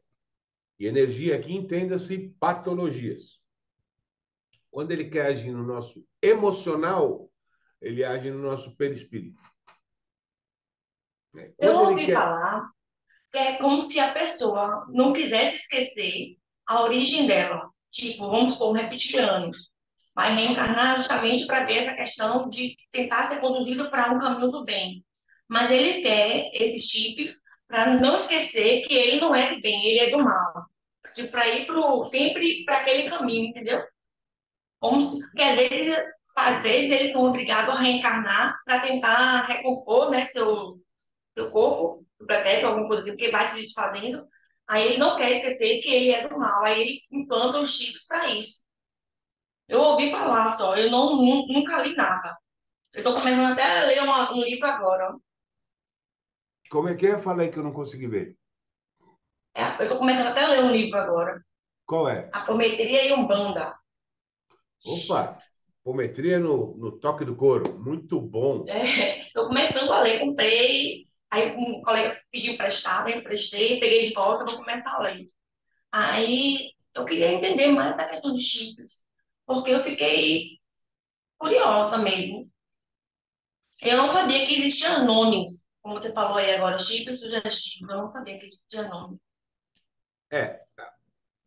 E energia aqui entenda-se patologias. Quando ele quer agir no nosso emocional, ele age no nosso perispírito, né? Eu Quando ele ouvi quer. falar que é como se a pessoa não quisesse esquecer a origem dela. Tipo, vamos supor, um reptiliano. Vai reencarnar justamente para ver essa questão de tentar ser conduzido para um caminho do bem. Mas ele quer esses chips para não esquecer que ele não é do bem, ele é do mal. Para ir sempre para aquele caminho, entendeu? Porque às vezes eles são obrigados a reencarnar para tentar recompor, né, seu corpo, do pretérito, alguma coisa assim, porque vai se desfazendo. Aí ele não quer esquecer que ele é do mal, aí ele implanta os chips para isso. Eu ouvi falar só, eu nunca li nada. Eu estou começando até a ler um livro agora. Como é que é? Fala aí que eu não consegui ver. Eu estou começando até a ler um livro agora. Qual é? Apometria e Umbanda. Opa! Apometria no toque do couro. Muito bom. Estou começando a ler, comprei. Aí um colega pediu emprestado, eu emprestei, peguei de volta, vou começar a ler. Aí eu queria entender mais da questão de chips, porque eu fiquei curiosa mesmo. Eu não sabia que existiam nomes, como você falou aí agora, chip sugestivo. Eu não sabia que existia nome. É,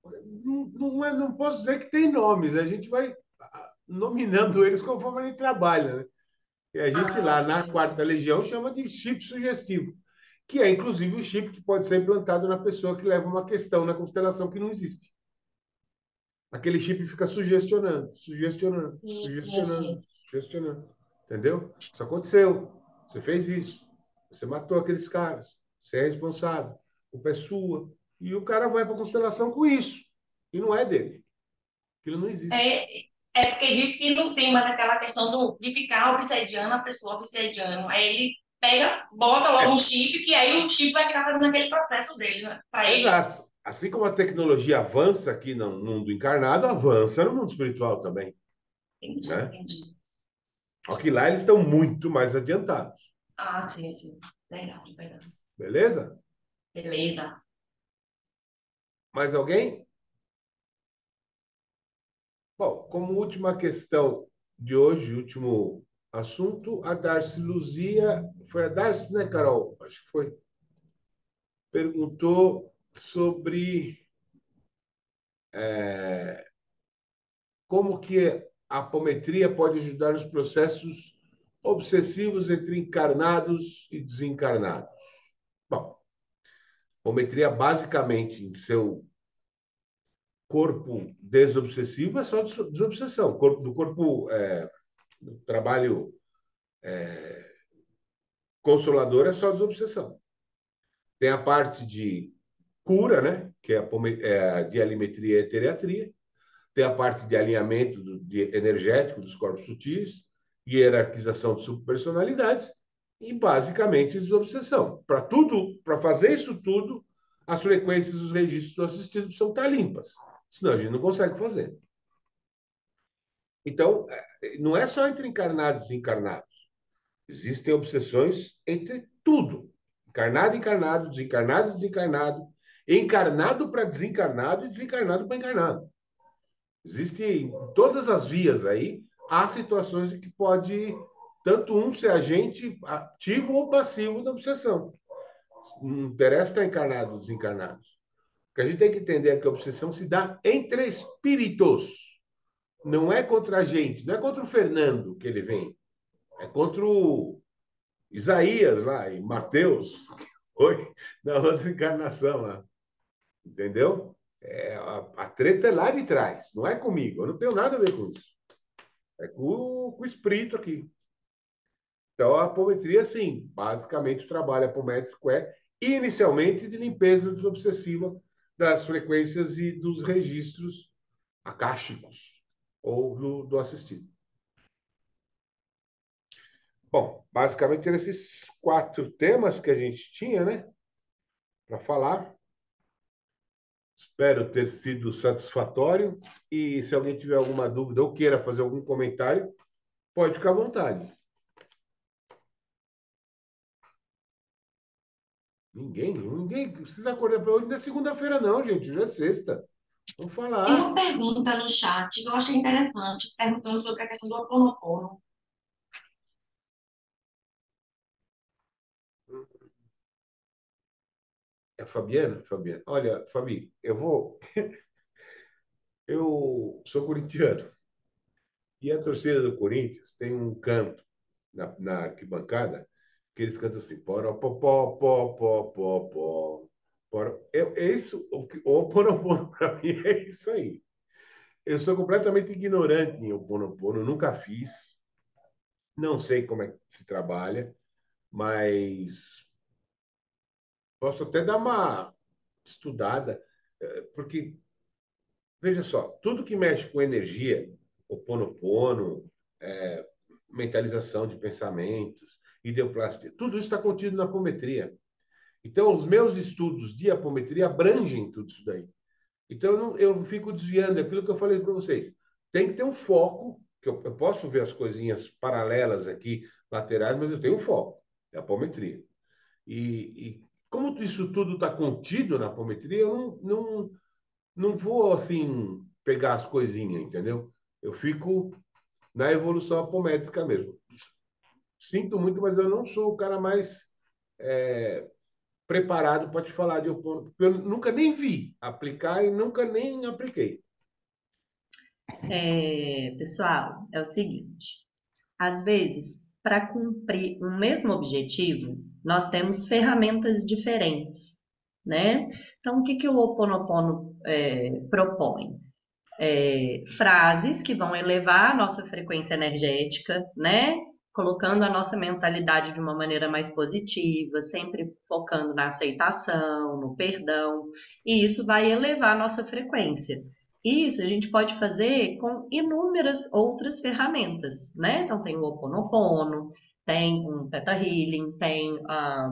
não posso dizer que tem nomes, a gente vai nominando eles conforme a gente trabalha, né? E a gente Ah, lá na sim, quarta sim. legião chama de chip sugestivo, que é inclusive o chip que pode ser implantado na pessoa que leva uma questão na constelação que não existe. Aquele chip fica sugestionando, sugestionando, Sim, sim, sugestionando, sim. sugestionando. Entendeu? Isso aconteceu. Você fez isso. Você matou aqueles caras. Você é responsável. A culpa é sua. E o cara vai para a constelação com isso. E não é dele. Aquilo não existe. É, é porque diz que não tem mais aquela questão de ficar obsediando a pessoa, obsediando. Aí ele pega, bota logo um É, chip, que aí o chip vai ficar fazendo aquele processo dele, né? Pra ele. exato. Assim como a tecnologia avança aqui no mundo encarnado, avança no mundo espiritual também, Entendi, né? entendi. Só que lá eles estão muito mais adiantados. Ah, sim, sim. Verdade, verdade. Beleza? Beleza. Mais alguém? Bom, como última questão de hoje, último assunto, a Darcy Luzia, foi a Darcy, né, Carol? Acho que foi. Perguntou sobre como que a apometria pode ajudar nos processos obsessivos entre encarnados e desencarnados. Bom, apometria basicamente em seu corpo desobsessivo é só desobsessão. Do corpo do trabalho consolador é só desobsessão. Tem a parte de cura, né? Que é a dialimetria e a teriatria. Tem a parte de alinhamento energético dos corpos sutis, hierarquização de subpersonalidades e, basicamente, desobsessão. Para tudo, para fazer isso tudo, as frequências dos registros do assistido precisam estar limpas. Senão a gente não consegue fazer. Então, não é só entre encarnados e desencarnados. Existem obsessões entre tudo. Encarnado, encarnado, desencarnado, desencarnado, encarnado para desencarnado e desencarnado para encarnado. Existem todas as vias aí, há situações em que pode tanto um ser agente ativo ou passivo da obsessão. Não interessa estar encarnado ou desencarnado. O que a gente tem que entender é que a obsessão se dá entre espíritos. Não é contra a gente, não é contra o Fernando que ele vem. É contra o Isaías lá, em Mateus, que foi na outra encarnação lá. Entendeu? A treta é lá de trás, não é comigo. Eu não tenho nada a ver com isso. É com o espírito aqui. Então, a apometria, sim, basicamente o trabalho apométrico é inicialmente de limpeza desobsessiva das frequências e dos registros akáshicos ou do assistido. Bom, basicamente eram esses 4 temas que a gente tinha, né, para falar. Espero ter sido satisfatório. E se alguém tiver alguma dúvida ou queira fazer algum comentário, pode ficar à vontade. Ninguém precisa acordar para hoje. Não é segunda-feira, não, gente. Hoje é sexta. Vamos Tem uma falar. pergunta no chat que eu achei interessante, perguntando sobre a questão do Ho oponopono. É a Fabiana? Fabiana. Olha, Fabi, eu sou corintiano. E a torcida do Corinthians tem um canto na arquibancada que eles cantam assim: poró, pó, pó, pó, pó. É isso, o Oponopono para mim é isso aí. Eu sou completamente ignorante em Oponopono, nunca fiz, não sei como é que se trabalha, mas posso até dar uma estudada, porque, veja só, tudo que mexe com energia, Oponopono, é, mentalização de pensamentos, ideoplastia, tudo isso está contido na apometria. Então, os meus estudos de apometria abrangem tudo isso daí. Então, eu não fico desviando aquilo que eu falei para vocês. Tem que ter um foco, que eu posso ver as coisinhas paralelas aqui, laterais, mas eu tenho um foco, é a apometria. E como isso tudo está contido na apometria, eu não vou, assim, pegar as coisinhas, entendeu? Eu fico na evolução apométrica mesmo. Sinto muito, mas eu não sou o cara mais preparado para te falar de opono, porque eu nunca nem vi aplicar e nunca nem apliquei. Pessoal, é o seguinte: às vezes, para cumprir um mesmo objetivo, nós temos ferramentas diferentes, né? Então, o que que o Ho oponopono propõe? Frases que vão elevar a nossa frequência energética, né? Colocando a nossa mentalidade de uma maneira mais positiva, sempre focando na aceitação, no perdão, e isso vai elevar a nossa frequência. Isso a gente pode fazer com inúmeras outras ferramentas, né? Então tem o Ho oponopono, tem um Theta Healing, tem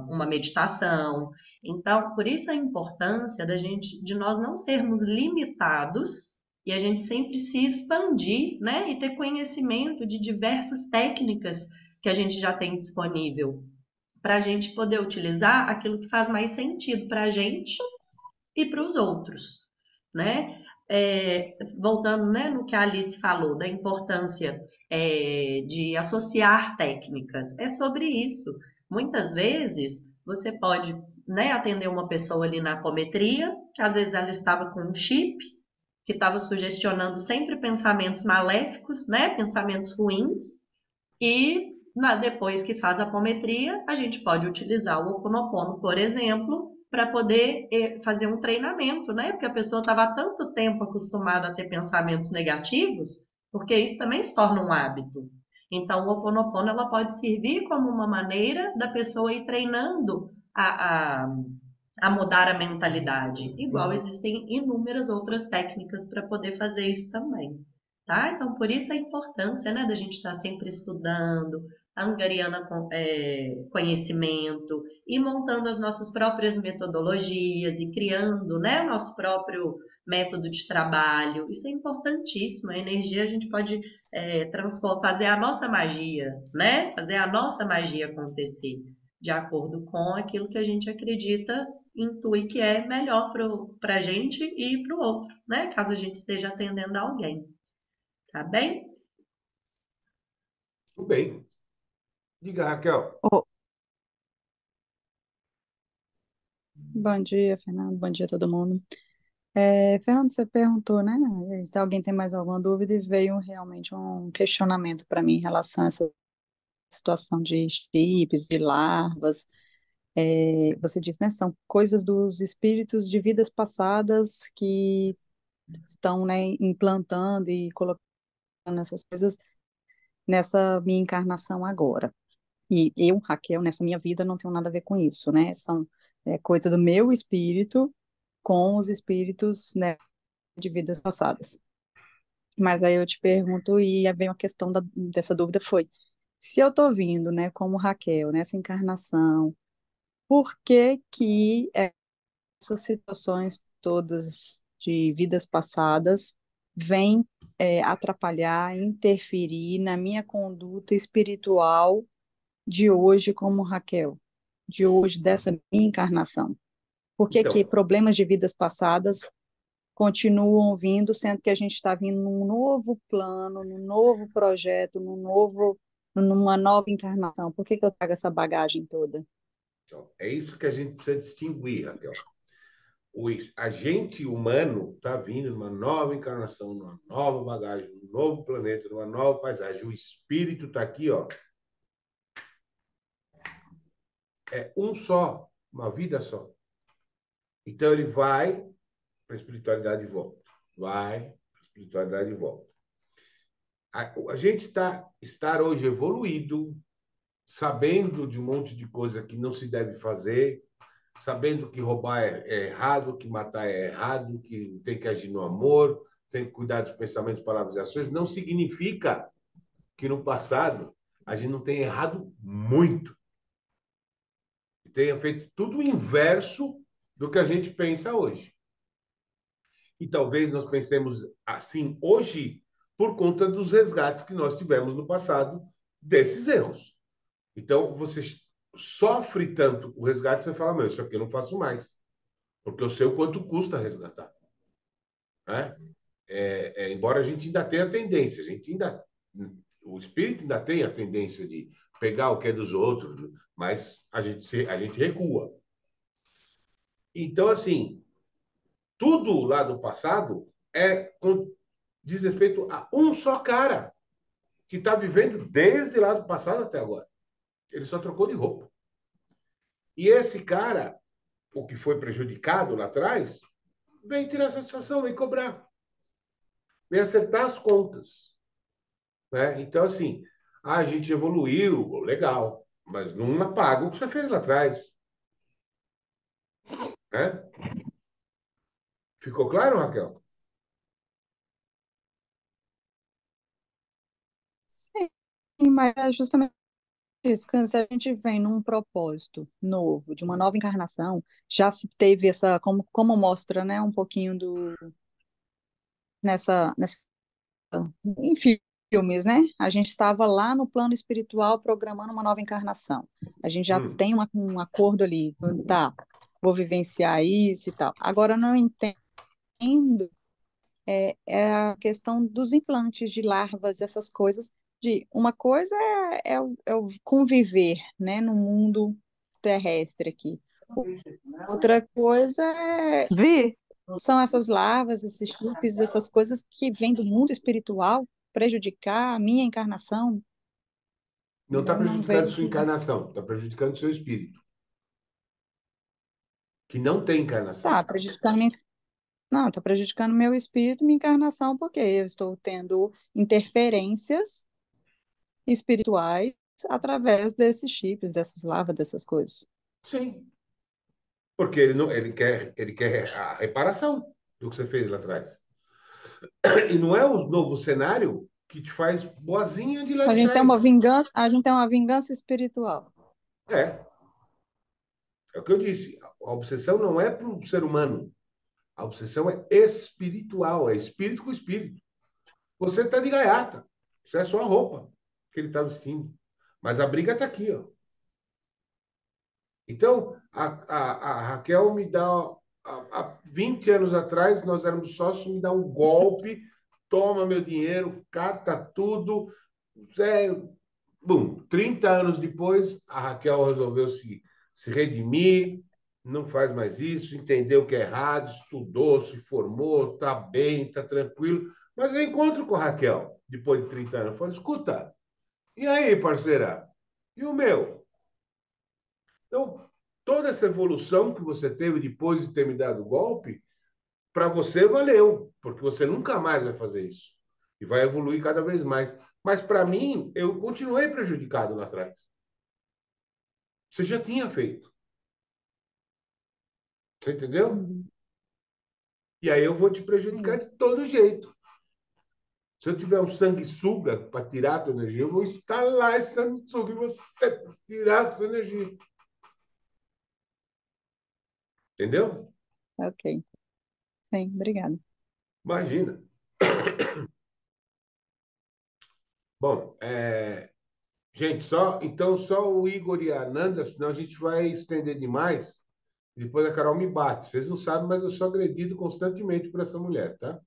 uma meditação. Então, por isso a importância de nós não sermos limitados e a gente sempre se expandir, né? E ter conhecimento de diversas técnicas que a gente já tem disponível para a gente poder utilizar aquilo que faz mais sentido para a gente e para os outros, né? Voltando, né, no que a Alice falou, da importância de associar técnicas, é sobre isso. Muitas vezes você pode, né, atender uma pessoa ali na apometria, que às vezes ela estava com um chip, que estava sugestionando sempre pensamentos maléficos, né, pensamentos ruins, e depois que faz a apometria, a gente pode utilizar o Ho oponopono, por exemplo, para poder fazer um treinamento, né? Porque a pessoa estava há tanto tempo acostumada a ter pensamentos negativos, porque isso também se torna um hábito. Então, o Ho oponopono ela pode servir como uma maneira da pessoa ir treinando a mudar a mentalidade. Igual existem inúmeras outras técnicas para poder fazer isso também. Tá? Então, por isso a importância, né, da gente estar sempre estudando, angariando conhecimento e montando as nossas próprias metodologias e criando, né, nosso próprio método de trabalho. Isso é importantíssimo. A energia a gente pode fazer a nossa magia, né? Fazer a nossa magia acontecer de acordo com aquilo que a gente acredita, intui que é melhor para a gente e para o outro, né? Caso a gente esteja atendendo a alguém. Tá bem? Tudo bem. Diga, Raquel. Ô, Bom dia, Fernando. Bom dia a todo mundo. Fernando, você perguntou, né, se alguém tem mais alguma dúvida e veio realmente um questionamento para mim em relação a essa situação de chips, de larvas. Você disse, né, são coisas dos espíritos de vidas passadas que estão, né, implantando e colocando essas coisas nessa minha encarnação agora. E eu, Raquel, nessa minha vida não tenho nada a ver com isso, né? São coisa do meu espírito com os espíritos, né, de vidas passadas. Mas aí eu te pergunto, e aí vem a questão dessa dúvida foi, se eu tô vindo, né, como Raquel, nessa encarnação, por que que essas situações todas de vidas passadas vêm atrapalhar, interferir na minha conduta espiritual de hoje como Raquel, de hoje dessa minha encarnação? Por que que Então, problemas de vidas passadas continuam vindo, sendo que a gente está vindo num novo plano, num novo projeto, numa nova encarnação? Por que que eu trago essa bagagem toda? então, é isso que a gente precisa distinguir, Raquel. O agente humano está vindo numa nova encarnação, numa nova bagagem, num novo planeta, numa nova paisagem. O espírito está aqui, ó. É um só, uma vida só. Então ele vai para a espiritualidade e volta. Vai para a espiritualidade e volta. A gente estar hoje evoluído, sabendo de um monte de coisa que não se deve fazer, sabendo que roubar é errado, que matar é errado, que tem que agir no amor, tem que cuidar dos pensamentos, palavras e ações, não significa que no passado a gente não tenha errado muito, tenha feito tudo o inverso do que a gente pensa hoje. E talvez nós pensemos assim hoje por conta dos resgates que nós tivemos no passado desses erros. Então, você sofre tanto o resgate, você fala, meu, isso aqui eu não faço mais, porque eu sei o quanto custa resgatar. Né? Embora a gente ainda tenha a tendência, o espírito ainda tem a tendência de pegar o que é dos outros, mas a gente recua. Então, assim, tudo lá do passado diz respeito a um só cara que está vivendo desde lá do passado até agora. Ele só trocou de roupa. E esse cara, o que foi prejudicado lá atrás, vem tirar satisfação, vem cobrar, vem acertar as contas. Né? Então, assim, a gente evoluiu, legal, mas não apaga o que você fez lá atrás. Né? Ficou claro, Raquel? Sim, mas é justamente isso, que se a gente vem num propósito novo, de uma nova encarnação, já se teve essa, como mostra, né, um pouquinho nessa em filmes, né? A gente estava lá no plano espiritual programando uma nova encarnação. A gente já Hum. tem um acordo ali, tá? Vou vivenciar isso e tal. Agora, eu não entendo é a questão dos implantes de larvas, essas coisas. De uma coisa é o conviver, né, no mundo terrestre aqui. Outra coisa Vi? são essas larvas, esses chifres, essas coisas que vêm do mundo espiritual prejudicar a minha encarnação. Não está Eu não prejudicando sua vejo. encarnação, está prejudicando seu espírito, que não tem encarnação. Tá prejudicando minha. Não, está prejudicando meu espírito e minha encarnação, porque eu estou tendo interferências espirituais através desses chips, dessas lavas, dessas coisas. Sim, porque ele quer a reparação do que você fez lá atrás. E não é o novo cenário que te faz boazinha de lá A de gente tem uma trás. vingança, a gente tem uma vingança espiritual. É, é o que eu disse. A obsessão não é para o ser humano. A obsessão é espiritual, é espírito com espírito. Você está de gaiata. Isso é só a roupa que ele está vestindo. Mas a briga está aqui, ó. Então, a Raquel me dá. Há 20 anos atrás, nós éramos sócios, me dá um golpe, toma meu dinheiro, cata tudo. É, bum, 30 anos depois, a Raquel resolveu se redimir, não faz mais isso, entendeu o que é errado, estudou, se formou, está bem, está tranquilo. Mas eu encontro com a Raquel, depois de 30 anos, eu falo, escuta, e aí, parceira? E o meu? Então, toda essa evolução que você teve depois de ter me dado o golpe, para você valeu, porque você nunca mais vai fazer isso. E vai evoluir cada vez mais. Mas para mim, eu continuei prejudicado lá atrás. Você já tinha feito. Você entendeu? Uhum. E aí eu vou te prejudicar Sim, de todo jeito. Se eu tiver um sanguessuga para tirar a tua energia, eu vou instalar esse sanguessuga e você tirar a sua energia. Entendeu? ok. Sim, obrigada. Imagina. Bom, gente, só o Igor e a Nanda, senão a gente vai estender demais. Depois a Carol me bate. Vocês não sabem, mas eu sou agredido constantemente por essa mulher, tá?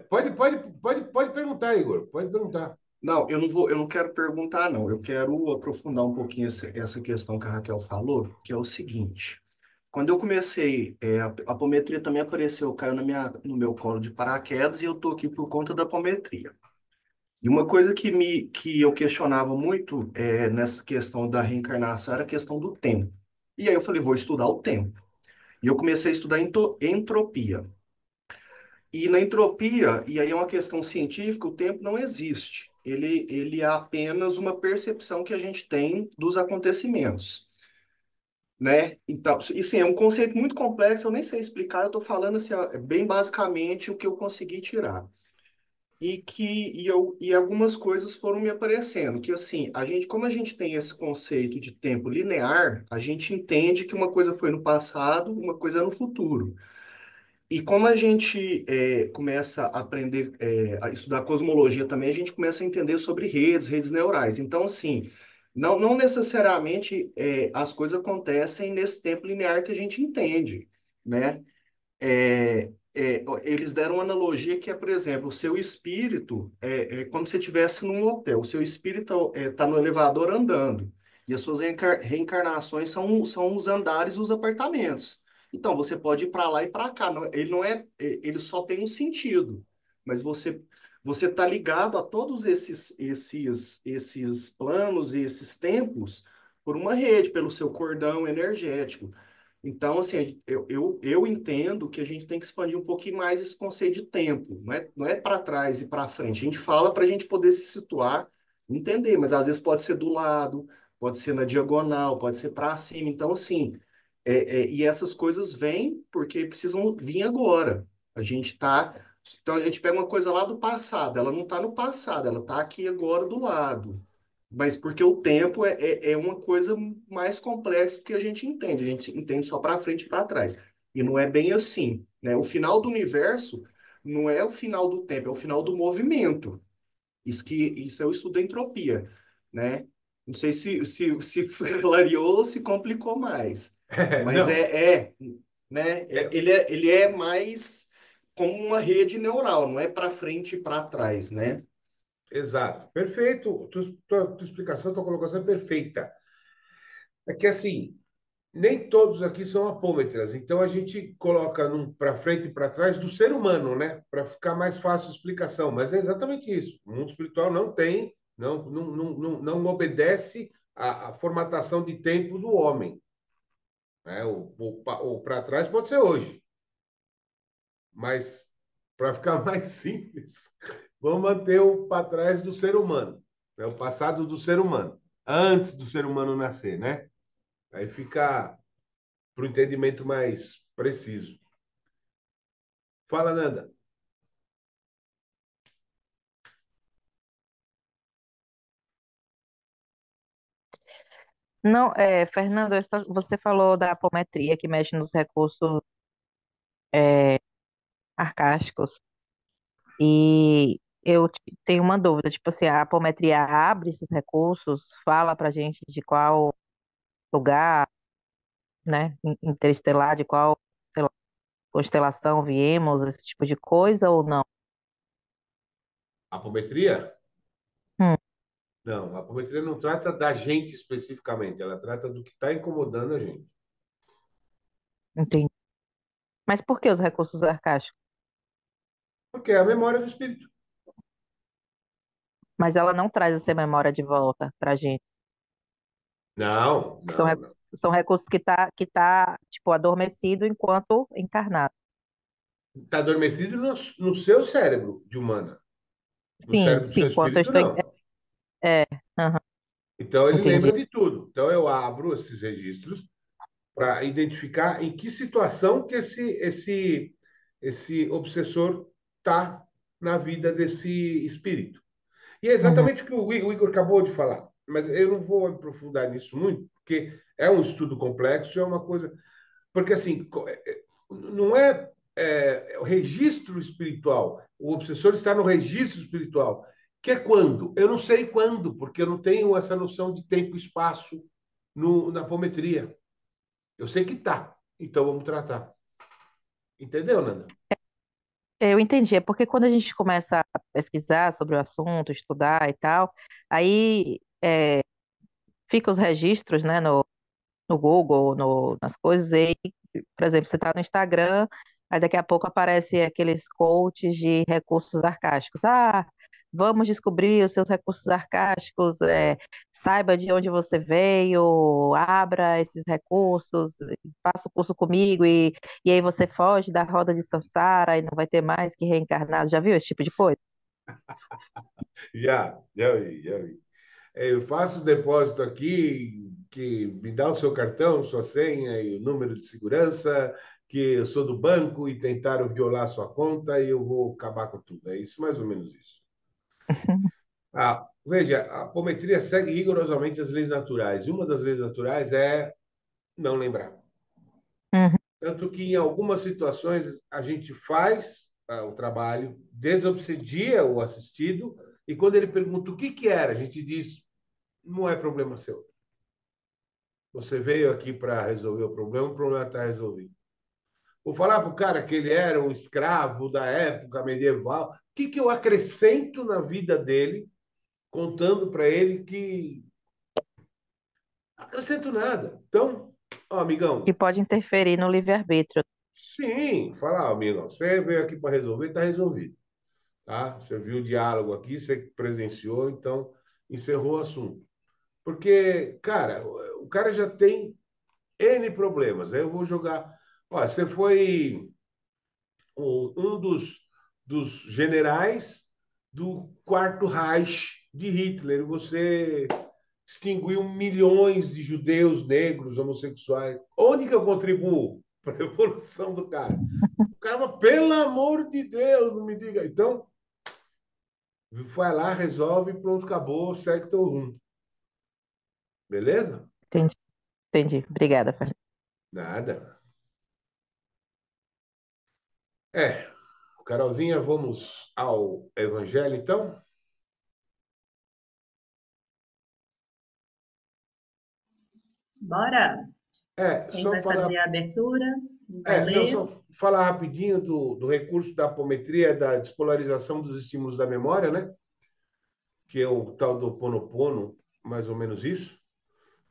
Pode perguntar, Igor. Pode perguntar. Não, eu não quero perguntar, não. Eu quero aprofundar um pouquinho essa questão que a Raquel falou, que é o seguinte. Quando eu comecei, a apometria também apareceu, caiu no meu colo de paraquedas e eu tô aqui por conta da apometria. E uma coisa que eu questionava muito nessa questão da reencarnação era a questão do tempo. E aí eu falei, vou estudar o tempo. E eu comecei a estudar entropia. E na entropia, e aí é uma questão científica, o tempo não existe. Ele é apenas uma percepção que a gente tem dos acontecimentos, né? Então, isso é um conceito muito complexo, eu nem sei explicar, eu estou falando assim, ó, bem basicamente o que eu consegui tirar. E algumas coisas foram me aparecendo, que assim, como a gente tem esse conceito de tempo linear, a gente entende que uma coisa foi no passado, uma coisa é no futuro. E como a gente começa a aprender, a estudar cosmologia também, a gente começa a entender sobre redes neurais. Então, assim, não necessariamente as coisas acontecem nesse tempo linear que a gente entende, né? Eles deram uma analogia que é, por exemplo, o seu espírito é como se você estivesse num hotel. O seu espírito está no elevador andando. E as suas reencarnações são os andares e os apartamentos. Então, você pode ir para lá e para cá. Ele não ele só tem um sentido. Mas você está ligado a todos esses planos e esses tempos por uma rede, pelo seu cordão energético. Então, assim, eu entendo que a gente tem que expandir um pouquinho mais esse conceito de tempo. Não é para trás e para frente. A gente fala para a gente poder se situar, entender, mas às vezes pode ser do lado, pode ser na diagonal, pode ser para cima. Então, assim, e essas coisas vêm porque precisam vir agora. A gente tá. Então, a gente pega uma coisa lá do passado, ela não está no passado, ela está aqui agora do lado. Mas porque o tempo é uma coisa mais complexa do que a gente entende. A gente entende só para frente e para trás. E não é bem assim, né? O final do universo não é o final do tempo, é o final do movimento. Isso é o estudo da entropia, né? Não sei se clareou ou se complicou mais. Mas Não, né? é, Ele é mais como uma rede neural, não é para frente e para trás, né? exato. Perfeito. Tua explicação, tua colocação é perfeita. É que assim, nem todos aqui são apômetras, então a gente coloca para frente e para trás do ser humano, né? Para ficar mais fácil a explicação. Mas é exatamente isso. O mundo espiritual não tem, não obedece à formatação de tempo do homem. Né? O para trás pode ser hoje, mas para ficar mais simples, vamos manter o para trás do ser humano, né? O passado do ser humano, antes do ser humano nascer, né? Aí fica para o entendimento mais preciso. Fala, Nanda. Não, Fernando, você falou da apometria que mexe nos recursos é, arcásticos e tenho uma dúvida, tipo assim, a apometria abre esses recursos, fala pra gente de qual lugar, né, interestelar, de qual, sei lá, constelação viemos, esse tipo de coisa ou não? Apometria? Hum, Não, a apometria não trata da gente especificamente, ela trata do que está incomodando a gente. entendi. Mas por que os recursos arcásticos? Porque é a memória do espírito. Mas ela não traz essa memória de volta pra gente. Não, Que são, não, não. são recursos que tá, tipo, adormecido enquanto encarnado. Está adormecido no seu cérebro de humana. No Sim, cérebro do seu sim, enquanto eu espírito, estou. não. É, aham, Então, ele entendi. lembra de tudo. Então, eu abro esses registros para identificar em que situação que esse obsessor está na vida desse espírito. E é Uhum. exatamente o que o Igor acabou de falar. Mas eu não vou aprofundar nisso muito, porque é um estudo complexo, é uma coisa. Porque, assim, não é o registro espiritual. O obsessor está no registro espiritual. Que é quando? Eu não sei quando, porque eu não tenho essa noção de tempo e espaço na apometria. Eu sei que tá. Então vamos tratar. Entendeu, Nanda? Eu entendi, é porque quando a gente começa a pesquisar sobre o assunto, estudar e tal, aí fica os registros, né, no Google, nas coisas, e, por exemplo, você está no Instagram, aí daqui a pouco aparece aqueles coaches de recursos arcásticos. Ah, vamos descobrir os seus recursos arcásticos, saiba de onde você veio, abra esses recursos, faça o curso comigo, e aí você foge da roda de Sansara e não vai ter mais que reencarnar. Já viu esse tipo de coisa? Já vi, já vi. Eu faço o depósito aqui, que me dá o seu cartão, sua senha e o número de segurança, que eu sou do banco e tentaram violar sua conta e eu vou acabar com tudo. É isso, mais ou menos isso. Veja, a apometria segue rigorosamente as leis naturais. E uma das leis naturais é não lembrar. Uhum. Tanto que em algumas situações a gente faz o trabalho, desobsedia o assistido, e quando ele pergunta o que era, a gente diz: não é problema seu. Você veio aqui para resolver o problema está resolvido. Vou falar para o cara que ele era um escravo da época medieval. O que eu acrescento na vida dele, contando para ele que não acrescento nada. Então, ó, Que amigão, pode interferir no livre-arbítrio. sim, fala, ó, amigão, você veio aqui para resolver, está resolvido. Tá? Você viu o diálogo aqui, você presenciou, então encerrou o assunto. Porque, cara, o cara já tem N problemas. Aí eu vou jogar. Ó, você foi um dos generais do Quarto Reich de Hitler. Você extinguiu milhões de judeus, negros, homossexuais. Onde que eu contribuo para a evolução do cara? O cara fala, pelo amor de Deus, não me diga. Então, vai lá, resolve, pronto, acabou, segue teu rumo. Beleza? Entendi, entendi. Obrigada, Fernanda. Nada. É, Carolzinha, vamos ao Evangelho, então? Bora? Quem Só vai fazer falar. a abertura? Quem vai Não, ler? só falar rapidinho do recurso da apometria, da despolarização dos estímulos da memória, né? Que é o tal do Ponopono, mais ou menos isso.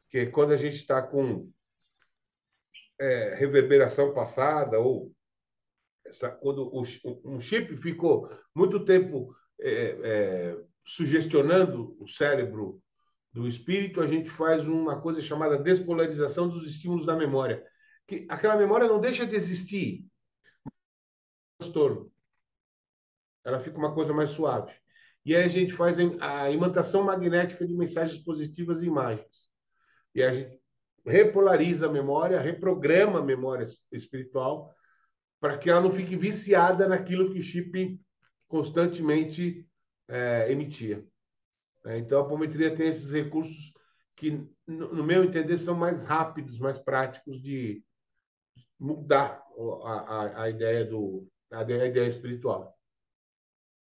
Que é quando a gente está com reverberação passada, ou quando um chip ficou muito tempo sugestionando o cérebro do espírito, a gente faz uma coisa chamada despolarização dos estímulos da memória. Que aquela memória não deixa de existir, transtorno. Ela fica uma coisa mais suave. E aí a gente faz a imantação magnética de mensagens positivas e imagens. E a gente repolariza a memória, reprograma a memória espiritual para que ela não fique viciada naquilo que o chip constantemente emitia. Então, a apometria tem esses recursos que, no meu entender, são mais rápidos, mais práticos de mudar a ideia a ideia espiritual.